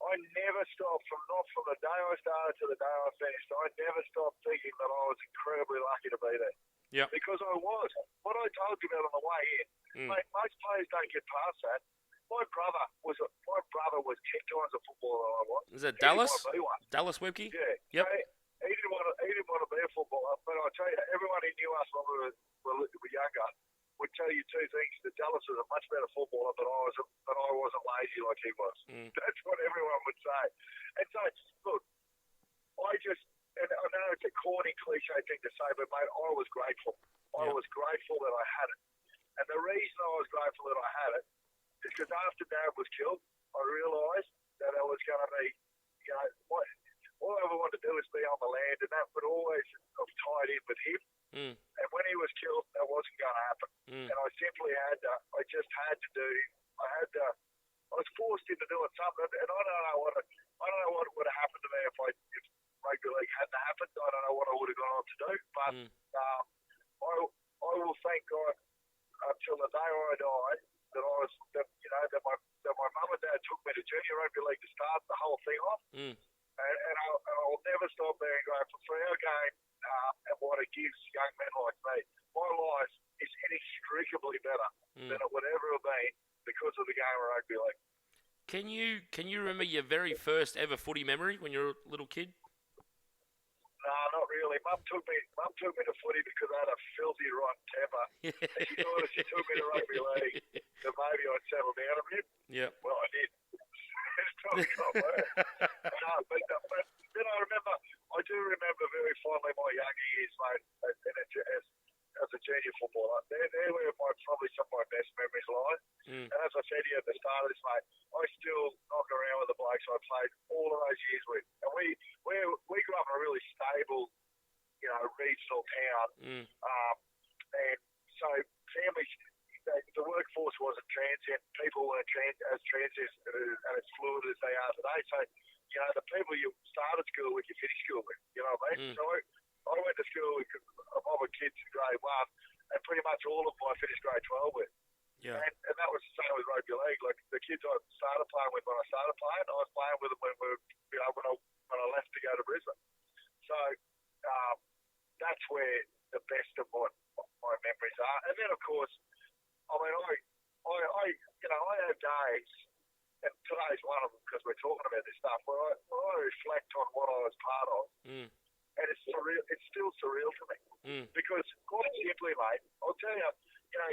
I never stopped from the day I started to the day I finished. I never stopped thinking that I was incredibly lucky to be there. Yeah. Because I was. What I told you about on the way in, mate, most players don't get past that. My brother was 10 times a footballer than I was. Is that Dallas? Dallas Webcke? Yeah. Yep. He didn't want to be a footballer, but I tell you, everyone who knew us when we were younger would tell you two things: that Dallas was a much better footballer than I wasn't lazy like he was. That's what everyone would say. And so, look, and I know it's a corny cliche thing to say, but mate, I was grateful. I was grateful that I had it. And the reason I was grateful that I had it is because after Dad was killed, I realised that I was going to be, you know, all I ever wanted to do was be on the land, and that would always have tied in with him. And when he was killed, that wasn't going to happen. And I simply I was forced into doing something, and I don't know what would have happened to me if rugby league hadn't happened. I don't know what I would have gone on to do, but I will thank God until the day I die that my mum and dad took me to junior rugby league to start the whole thing off. And I'll never stop being grateful for our game and what it gives young men like me. My life is inextricably better than it would ever have been because of the game of rugby league. Can you remember your very first ever footy memory when you were a little kid? No, not really. Mum took me to footy because I had a filthy rotten temper. And she thought if she took me to rugby league, that maybe I'd settle down a bit. Yeah. Well, I did. It's probably not worse. But then I do remember very fondly my younger years, mate, as a junior footballer. They're where probably some of my best memories lie. And as I said to you at the start of this, mate, I still knock around with the blokes I played all of those years with. And we grew up in a really stable, you know, regional town. And so families, the workforce wasn't transient. People weren't as transient and as fluid as they are today. So, you know, the people you started school with, you finished school with. You know what I mean? So I went to school with a mob of kids in grade 1, and pretty much all of them I finished grade 12 with. Yeah. And that was the same with rugby league. Like the kids I started playing with when I started playing, I was playing with them when when I left to go to Brisbane. So that's where the best of my memories are. And then of course, I mean, I have days, and today's one of them because we're talking about this stuff, where I reflect on what I was part of, and it's surreal. It's still surreal to me because, quite simply, mate, I'll tell you,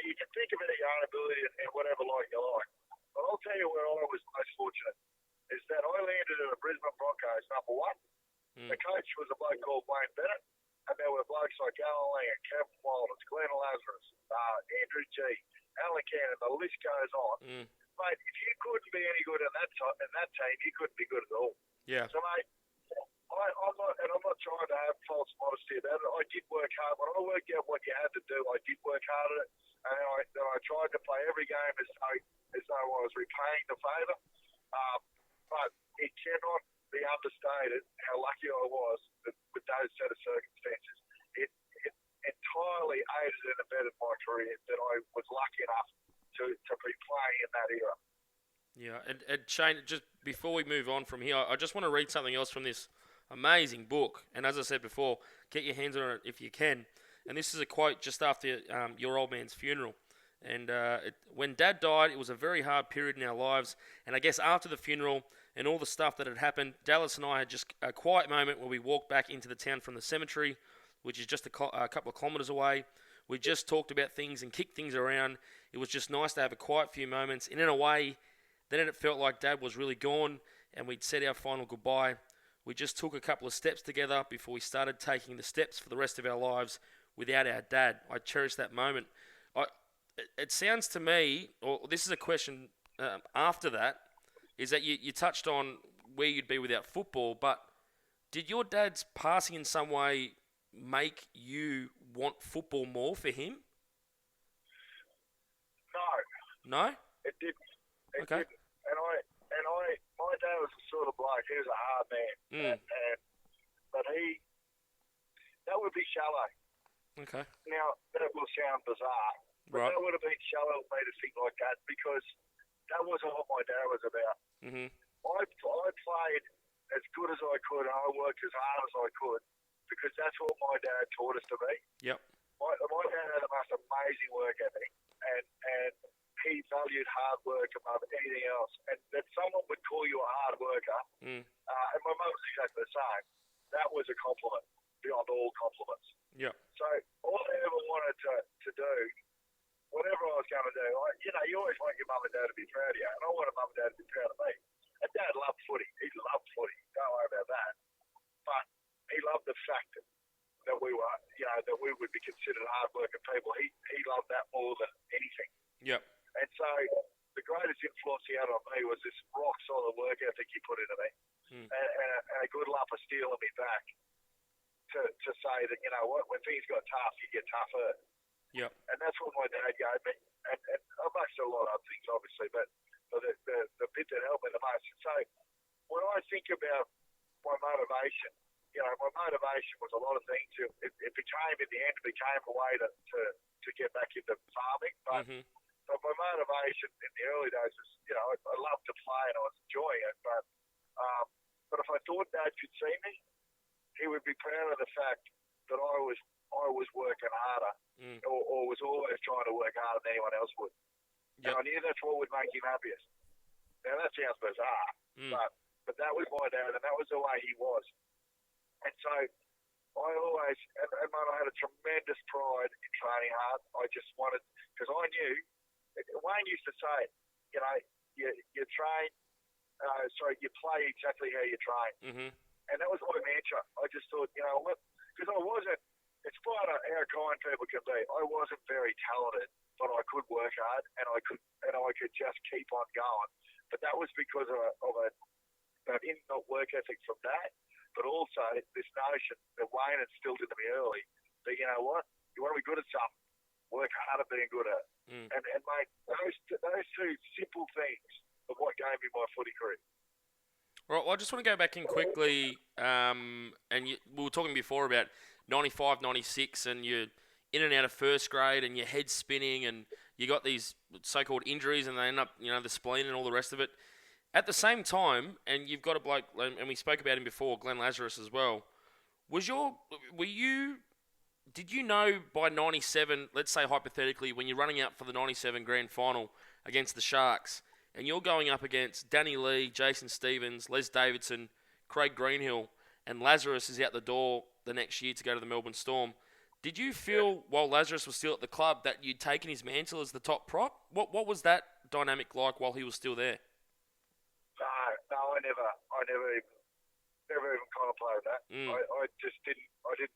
you can think about your own ability and whatever like you like, but I'll tell you where I was most fortunate is that I landed at a Brisbane Broncos number one. The coach was a bloke called Wayne Bennett, and there were blokes like Alan Lang, Kevin Walters, Glenn Lazarus, Andrew G, Alan Cannon, the list goes on. Mate, if you couldn't be any good in that team, you couldn't be good at all. Yeah. So, mate, I'm not trying to have false modesty about it. I did work hard. When I worked out what you had to do, I did work hard at it, and I tried to play every game as though I was repaying the favour. But it cannot be understated how lucky I was with those set of circumstances. It entirely aided and abetted my career that I was lucky enough to be playing in that era. Yeah, and Shane, just before we move on from here, I just want to read something else from this amazing book. And as I said before, get your hands on it if you can. And this is a quote just after your old man's funeral. And when Dad died, it was a very hard period in our lives. And I guess after the funeral and all the stuff that had happened, Dallas and I had just a quiet moment where we walked back into the town from the cemetery, which is just a couple of kilometres away. We just talked about things and kicked things around. It was just nice to have a quiet few moments. And in a way, then it felt like Dad was really gone and we'd said our final goodbye. We just took a couple of steps together before we started taking the steps for the rest of our lives without our dad. I cherish that moment. It sounds to me, or this is a question after that, is that you touched on where you'd be without football, but did your dad's passing in some way make you want football more for him? No. No? It didn't. Okay. Didn't. My dad was the sort of bloke. He was a hard man, but that would be shallow. Okay. Now that will sound bizarre, but right. That would have been shallow of me to think like that because that wasn't what my dad was about. Mm-hmm. I played as good as I could, and I worked as hard as I could because that's what my dad taught us to be. Yep. My dad had the most amazing work ethic, and he valued hard work above anything else. And that someone would call you a hard worker, and my mum was exactly the same, that was a compliment beyond all compliments. Yep. So all I ever wanted to do, whatever I was going to do, you always want your mum and dad to be proud of you, and I wanted mum and dad to be proud of me. And Dad loved footy. He loved footy. Don't worry about that. But he loved the fact that we were, that we would be considered hard-working people. He loved that more than anything. Yep. And so the greatest influence he had on me was this rock-solid work ethic he put into me, and a good lump of steel in me back to say that, you know what, when things got tough, you get tougher. Yep. And that's what my dad gave me. And amongst a lot of other things, obviously, but the bit that helped me the most. So when I think about my motivation, my motivation was a lot of things. It became, in the end, a way to get back into farming. But my motivation in the early days was, I loved to play and I was enjoying it. But if I thought Dad could see me, he would be proud of the fact that I was working harder or was always trying to work harder than anyone else would. Yep. And I knew that's what would make him happiest. Now, that sounds bizarre, but that was my dad, and that was the way he was. And so I always, and I had a tremendous pride in training hard. I just wanted, because I knew, Wayne used to say, you train, you play exactly how you train. Mm-hmm. And that was my mantra. I just thought, because I wasn't, in spite of how kind people can be, I wasn't very talented, but I could work hard and I could just keep on going. But that was because of an inbuilt work ethic from Dad, but also this notion that Wayne instilled into me early that, you know what, you want to be good at something, work hard at being good at it. And mate, those two simple things are what gave me my footy career. Right, well, I just want to go back in quickly, we were talking before about 95, 96, and you're in and out of first grade, and your head's spinning, and you got these so-called injuries, and they end up, the spleen and all the rest of it. At the same time, and you've got a bloke, and we spoke about him before, Glenn Lazarus as well. Did you know by 97, let's say hypothetically, when you're running out for the 97 grand final against the Sharks, and you're going up against Danny Lee, Jason Stevens, Les Davidson, Craig Greenhill, and Lazarus is out the door the next year to go to the Melbourne Storm, did you feel, while Lazarus was still at the club, that you'd taken his mantle as the top prop? What was that dynamic like while he was still there? No, I never even contemplated that. I just didn't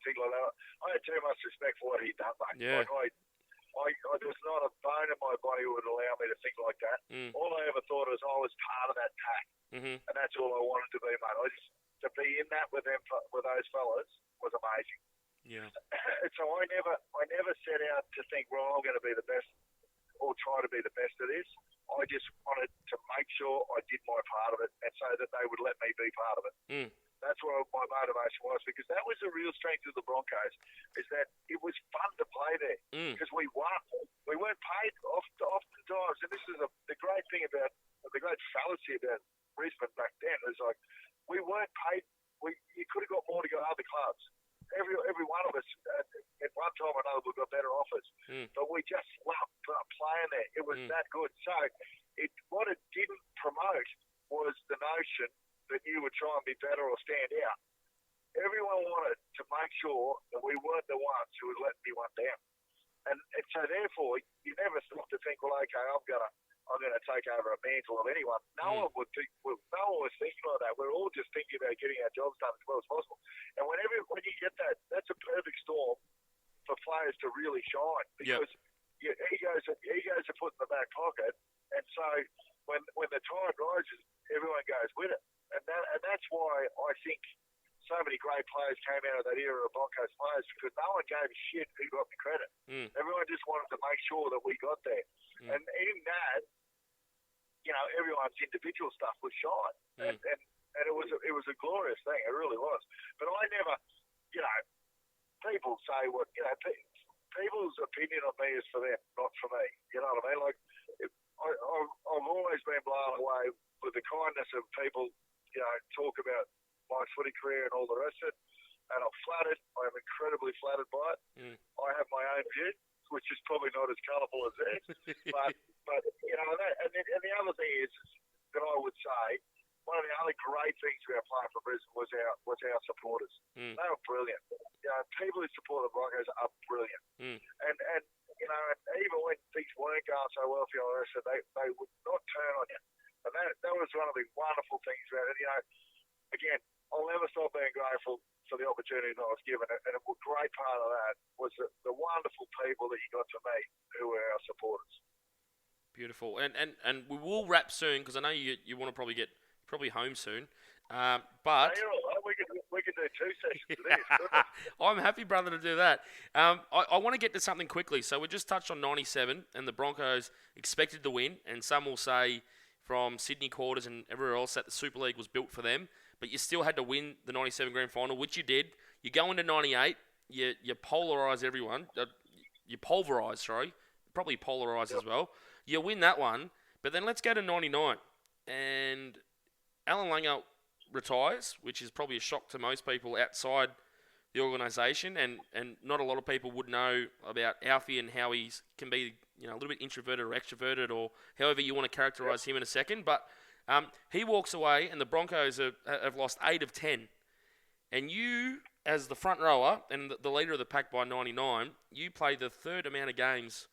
think like that. I had too much respect for what he'd done, mate. Yeah. There's not a bone in my body who would allow me to think like that. All I ever thought was I was part of that pack, and that's all I wanted to be, mate. To be in that with those fellas was amazing. Yeah. So I never set out to think, well, I'm going to be the best or try to be the best at this. I just wanted to make sure I did my part of it, and so that they would let me be part of it. That's what my motivation was, because that was the real strength of the Broncos, is that it was fun to play there because we won. We weren't paid oftentimes, and this is the great thing about the great fallacy about Brisbane back then is like we weren't paid. You could have got more to go to other clubs. Every one of us at one time or another we got better offers, but we just loved playing there. It was that good. So what it didn't promote was the notion that you would try and be better or stand out. Everyone wanted to make sure that we weren't the ones who would let anyone down, and so therefore you never stop to think, well, okay, I'm gonna take over a mantle of anyone. No one would think. No one was thinking like that. We're all just thinking about getting our jobs done as well as possible. And when you get that, that's a perfect storm for players to really shine, because your egos are put in the back pocket, and so when the tide rises, everyone goes with it. And that's why I think so many great players came out of that era of Broncos players, because no one gave a shit who got the credit. Everyone just wanted to make sure that we got there. And in that, everyone's individual stuff was shine. And it was a glorious thing. It really was. But I never, people say what, people's opinion of me is for them, not for me. You know what I mean? Like, I've always been blown away with the kindness of people, talk about my footy career and all the rest of it. And I'm flattered. I'm incredibly flattered by it. I have my own view, which is probably not as colourful as theirs. but and the other thing is that I would say, one of the other great things about playing for Brisbane was our supporters. They were brilliant. People who support the Broncos are brilliant. And even when things weren't going so well for you, they would not turn on you. And that was one of the wonderful things about it. Again, I'll never stop being grateful for the opportunity that I was given. And a great part of that was the wonderful people that you got to meet who were our supporters. Beautiful. And we will wrap soon, because I know you want to probably get home soon. But we can do 2 sessions of this. I'm happy, brother, to do that. I want to get to something quickly. So we just touched on 97 and the Broncos expected to win, and some will say from Sydney quarters and everywhere else that the Super League was built for them, but you still had to win the 97 grand final, which you did. You go into 98, you polarise everyone. You pulverise, probably polarise as well. You win that one, but then let's go to 99. And Alan Langer retires, which is probably a shock to most people outside the organisation, and not a lot of people would know about Alfie and how he can be a little bit introverted or extroverted, or however you want to characterise him in a second. But he walks away, and the Broncos have lost 8 of 10. And you, as the front rower and the leader of the pack by 99, you played the third amount of games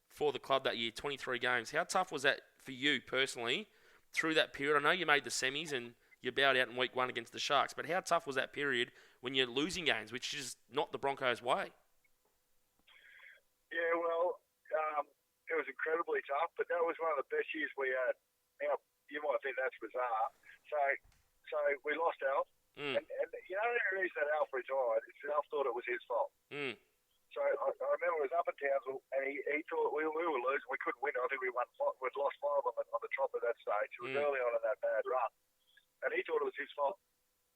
for the club that year, 23 games. How tough was that for you personally through that period? I know you made the semis and you bowed out in week 1 against the Sharks, but how tough was that period when you're losing games, which is not the Broncos' way? Yeah, well, it was incredibly tough, but that was one of the best years we had. Now, you might think that's bizarre. So we lost Alf, and the only reason that Alf retired is Alf thought it was his fault. So I remember it was up at Townsville, and he thought we were losing. We couldn't win. I think we'd lost 5 on the top of that stage. It was early on in that bad run. And he thought it was his fault.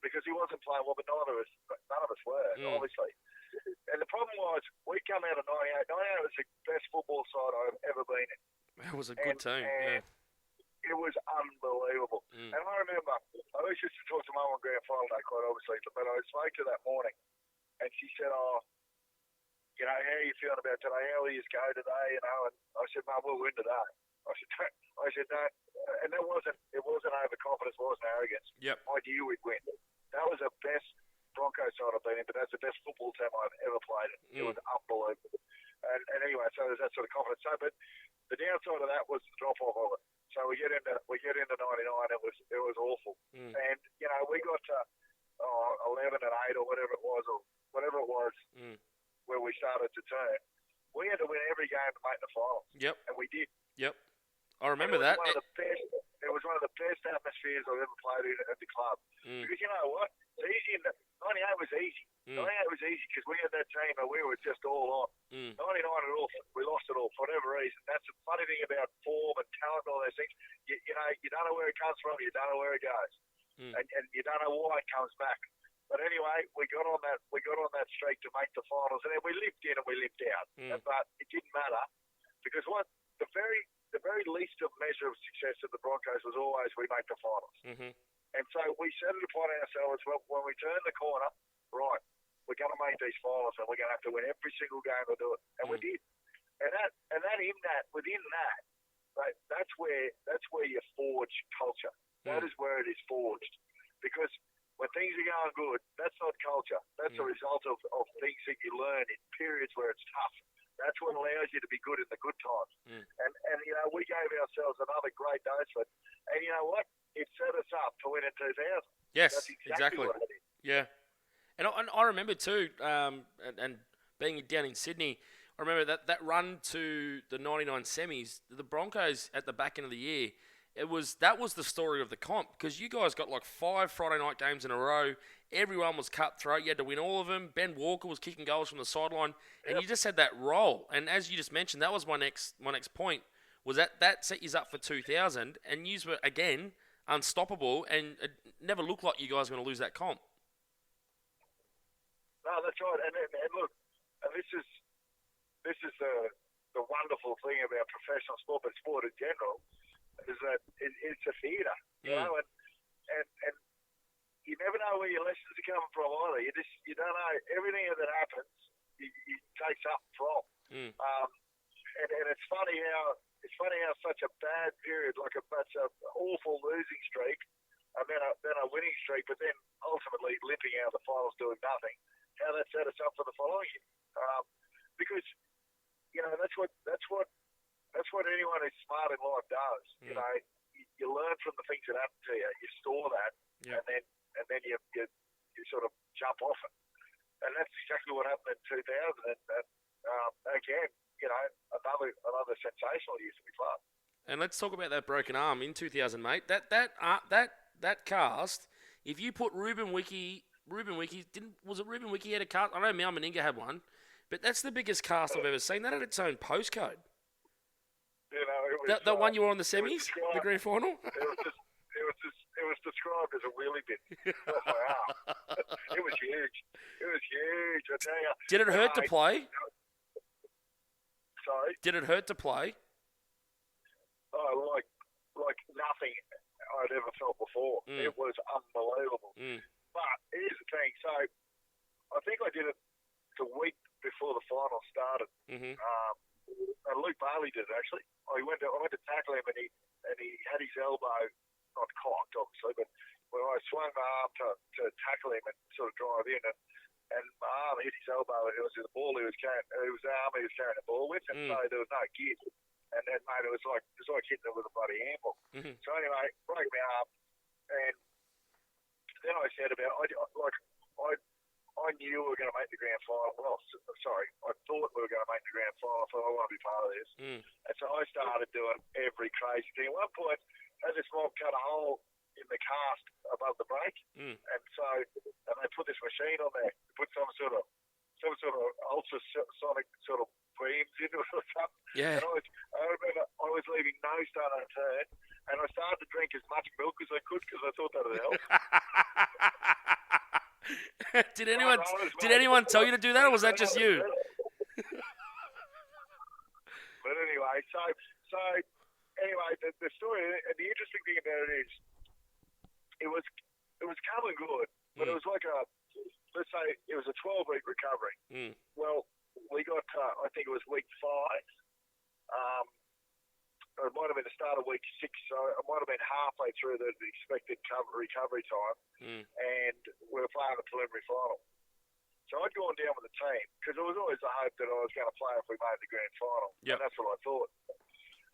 because he wasn't playing well, but none of us were, obviously. And the problem was, we come out of 98. 98 was the best football side I've ever been in. It was a good team. And it was unbelievable. And I remember, I always used to talk to Mum on grand final day, quite obviously, but I spoke to her that morning, and she said, "Oh, you know, how are you feeling about today? How will you go today?" You know, and I said, "Mum, we'll win today." I said, "No," and it wasn't overconfidence, it wasn't arrogance. Yep. I knew we'd win. That was the best Broncos side I've been in, but that's the best football team I've ever played in. It was unbelievable. And anyway, so there's that sort of confidence. So, but the downside of that was the drop off of it. So we get into 99. It was awful. And you know, we got to 11 and 8 or whatever it was, where we started to turn. We had to win every game to make the finals. Yep. And we did. Yep. I remember that. It was one of the best atmospheres I've ever played in at the club. Because you know what? It's easy. 98 was easy. 98 was easy because we had that team and we were just all on. 99 we lost it all for whatever reason. That's the funny thing about form and talent and all those things. You know, you don't know where it comes from. You don't know where it goes. And you don't know why it comes back. But anyway, we got on that streak to make the finals, and then we lived in and we lived out. But it didn't matter because the very least of measure of success of the Broncos was always we make the finals. And so we set it upon ourselves when we turn the corner, right, we're going to make these finals and we're going to have to win every single game to do it. And we did. And within that, that's where you forge culture. That is where it is forged. Because when things are going good, that's not culture. That's a result of things that you learn in periods where it's tough. That's what allows you to be good in the good times. And you know, we gave ourselves another great dose of it. And you know what? It set us up to win in 2000. Yes, that's exactly what it is. Yeah. And I remember too, and being down in Sydney, I remember that run to the 99 semis, the Broncos at the back end of the year, that was the story of the comp because you guys got like 5 Friday night games in a row. Everyone was cutthroat. You had to win all of them. Ben Walker was kicking goals from the sideline, and you just had that roll. And as you just mentioned, that was my next point. Was that set you up for 2000, and you were again unstoppable, and it never looked like you guys were going to lose that comp. No, that's right. And look, and this is the wonderful thing about professional sport, but sport in general, is that it's a theatre, you know, and you never know where your lessons are coming from either. You don't know everything that happens. You takes up from, and it's funny how such a bad period, like such an awful losing streak, and then a winning streak, but then ultimately limping out of the finals doing nothing. How that set us up for the following year, because you know that's what anyone who's smart in life does. You know, you learn from the things that happen to you. You store that, and then you sort of jump off it. And that's exactly what happened in 2000. And again, you know, another sensational year for the club. And let's talk about that broken arm in 2000, mate. That cast. If you put Ruben Webcke, was it Ruben Webcke had a cast? I know Mal Meninga had one, but that's the biggest cast I've ever seen. That had its own postcode. You know, that one you were on the semis, the grand final. It was described as a wheelie bin. Off my arm. It was huge. I tell you. Did it hurt to play? Sorry. Did it hurt to play? Oh, like nothing I'd ever felt before. It was unbelievable. But here's the thing. So I think I did it the week before the final started. And Luke Bailey did it actually. I went to tackle him and he had his elbow not cocked obviously, but when I swung my arm to tackle him and sort of drive in and my arm hit his elbow. It was the ball he was carrying. It was the arm he was carrying the ball with, and so there was no give. And then, mate, it was like hitting it with a bloody handball. So anyway, broke my arm, and then I said about I knew we were going to make the grand final. Well, sorry, I thought we were going to make the grand final, so I want to be part of this. And so I started doing every crazy thing. At one point, I had this mob cut a hole in the cast above the brake, and they put this machine on there, put some sort of ultrasonic sort of beams into it or something. Yeah. And I remember I was leaving no stone unturned, and I started to drink as much milk as I could because I thought that would help. Did anyone tell you to do that, or was that just you? But anyway, so anyway, the story, and the interesting thing about it is, it was coming good, but it was like let's say it was a 12-week recovery. Well, we got, I think it was week 5. It might have been the start of week 6, so it might have been halfway through the expected recovery time, and we were playing the preliminary final. So I'd gone down with the team, because there was always the hope that I was going to play if we made the grand final, and that's what I thought.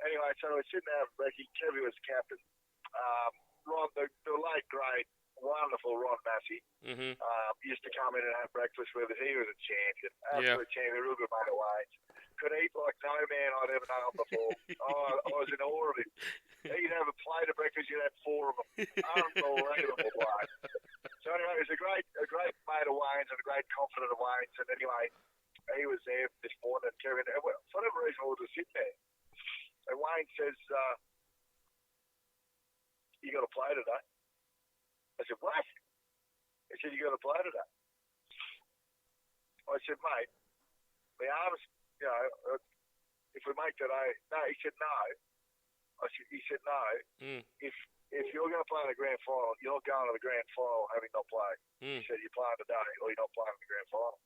Anyway, so we're sitting there with Webcke. Kevy was captain. Ron, the late great, wonderful Ron Massey, used to come in and have breakfast with us. He was a champion, absolute champion, real good mate of Wayne's. Could eat like no man I'd ever known before. I was in awe of him. He'd have a plate of breakfast, you'd have 4 of them. Unbelievable bloke. So anyway, he was a great mate of Wayne's and a great confidant of Wayne's. And anyway, he was there this morning, Kevin. And for whatever reason, we were just sitting there. And Wayne says, you got to play today. I said, what? He said, you got to play today. I said, mate, the arms, if we make today, no. He said, no. He said, no. If you're going to play in the grand final, you're not going to the grand final having not played. He said, you're playing today or you're not playing in the grand final.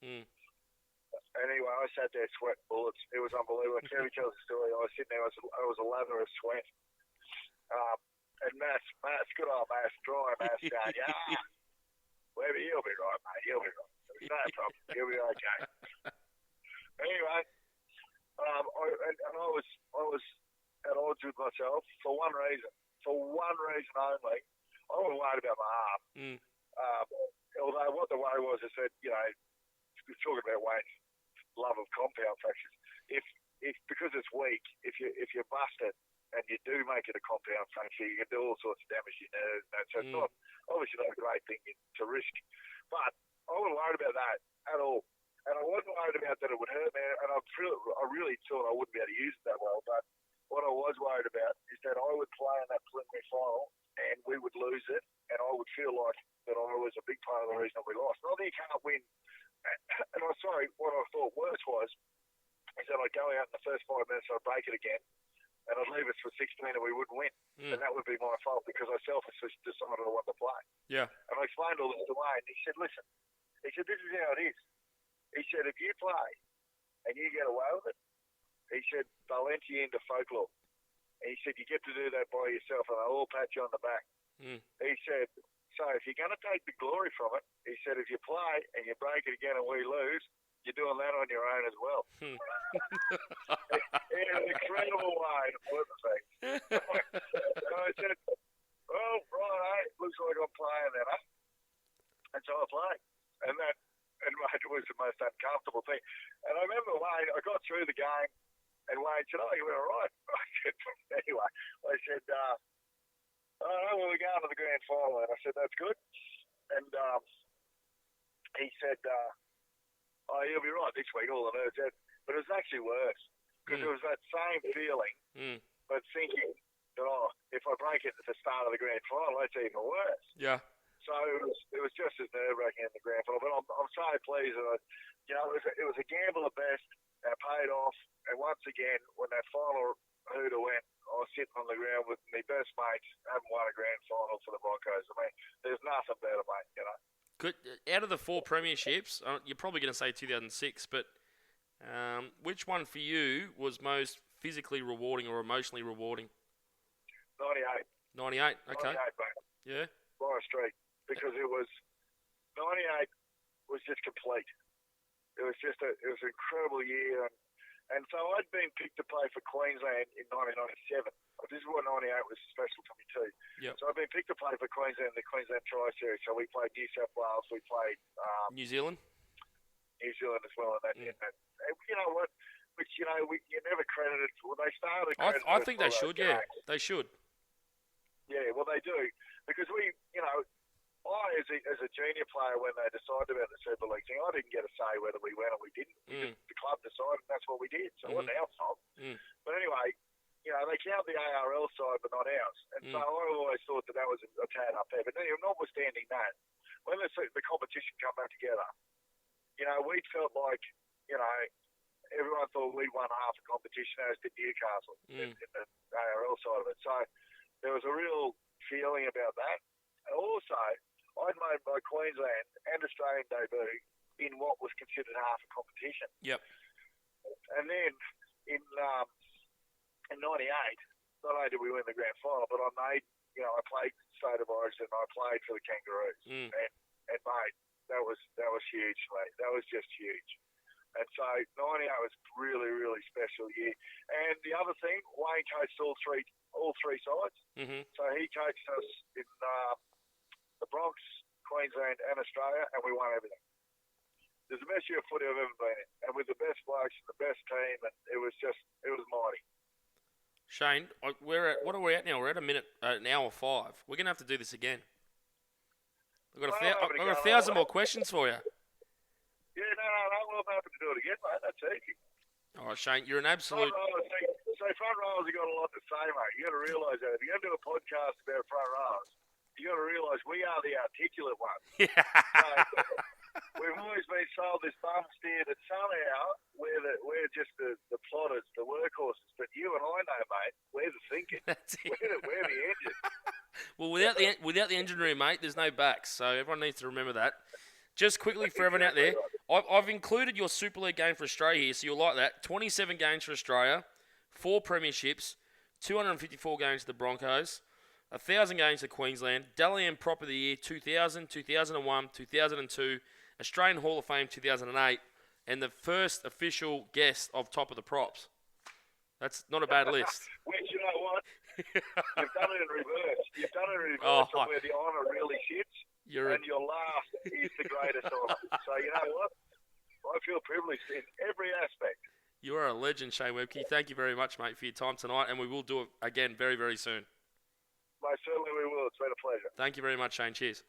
Anyway, I sat there sweating bullets. It was unbelievable. Kevin tells the story. I was sitting there, I was a lather of sweat. And Mass, good old Mass, dry Mass going, yeah. Webby, you'll be right, mate. You'll be right. There's no problem. You'll be okay. Anyway, I was at odds with myself for one reason only. I wasn't worried about my arm. Although what the worry was, I said, we're talking about Wayne's love of compound fractures. If because it's weak, if you bust it and you do make it a compound fracture, you can do all sorts of damage to your nerves. So it's not obviously not a great thing to risk. But I wasn't worried about that at all. And I wasn't worried about that it would hurt me, and I really thought I wouldn't be able to use it that well. But what I was worried about is that I would play in that preliminary final, and we would lose it, and I would feel like that I was a big part of the reason that we lost. Not that you can't win. And I'm sorry, what I thought worse was is that I'd go out in the first 5 minutes and I'd break it again, and I'd leave us for 16 and we wouldn't win. And that would be my fault because I selfishly decided I wanted to play. Yeah. And I explained all this to Wayne, and he said, listen, this is how it is. He said, if you play and you get away with it, he said, they'll enter you into folklore. And he said, you get to do that by yourself and they'll all pat you on the back. He said, so if you're going to take the glory from it, he said, if you play and you break it again and we lose, you're doing that on your own as well. In an incredible way to put the thing. So I said, well, right, looks like I'm playing then, huh? And so I played. And mate, it was the most uncomfortable thing. And I remember Wayne, I got through the game, and Wayne said, oh, you went all right. Anyway, I said, well, we're going to the grand final. And I said, that's good. And he said, oh, you'll be right this week, all the nerves. But it was actually worse, because it was that same feeling, but thinking that, if I break it at the start of the grand final, that's even worse. Yeah. So it was just as nerve-wracking in the grand final. But I'm so pleased that it was a gamble at best, and it paid off. And once again, when that final hooter went, I was sitting on the ground with my best mates, having won a grand final for the Broncos. I mean, there's nothing better, mate. Out of the 4 premierships, you're probably going to say 2006, but which one for you was most physically rewarding or emotionally rewarding? 98. 98, okay. 98, mate. Yeah? By a streak. Because it was 98 was just complete. It was an incredible year, and so I'd been picked to play for Queensland in 1997. This is what 98 was special to me too. Yep. So I'd been picked to play for Queensland in the Queensland Tri-Series. So we played New South Wales, we played New Zealand as well, and you know what? Which you never credited. Well, they started. I think they should. Yeah, they should. Yeah, well, they do because we, I, as a junior player, when they decided about the Super League thing, I didn't get a say whether we went or we didn't. The club decided, and that's what we did. So it wasn't our fault. But anyway, they count the ARL side, but not ours. And so I always thought that was a tad up there. But notwithstanding that, when the competition come back together, we felt like, everyone thought we'd won half the competition, as did Newcastle in the ARL side of it. So there was a real feeling about that. And also, I'd made my Queensland and Australian debut in what was considered half a competition. Yep. And then in 98, not only did we win the grand final, but I played State of Origin, I played for the Kangaroos. And mate, that was huge, mate. That was just huge. And so 98 was really, really special year. And the other thing, Wayne coached all three sides. Mm-hmm. So he coached us in the Bronx, Queensland, and Australia, and we won everything. It was the best year of footy I've ever been in, and with the best blokes, the best team, and it was mighty. Shane, what are we at now? We're at an hour 5. We're going to have to do this again. I've got 1,000 more questions for you. Yeah, no, I'm happy to do it again, mate. That's easy. All right, Shane, you're an absolute... Front rowers have got a lot to say, mate. You got to realise that. If you're going to do a podcast about front rowers, you got to realise we are the articulate ones. We've always been sold this bum steer that somehow we're just the plotters, the workhorses. But you and I know, mate, we're the thinking. That's it. We're the engine. Well, without the engine room, mate, there's no backs. So everyone needs to remember that. Just quickly for everyone out there, I've included your Super League game for Australia here, so you'll like that. 27 games for Australia, 4 premierships, 254 games to the Broncos, 1,000 games to Queensland, Dally M Prop of the Year 2000, 2001, 2002, Australian Hall of Fame 2008, and the first official guest of Top of the Props. That's not a bad list. Which, you know what? You've done it in reverse. Of where the honour really sits. And your last is the greatest honour. So you know what? I feel privileged in every aspect. You are a legend, Shane Webcke. Thank you very much, mate, for your time tonight, and we will do it again very, very soon. Most certainly we will. It's been a pleasure. Thank you very much, Shane. Cheers.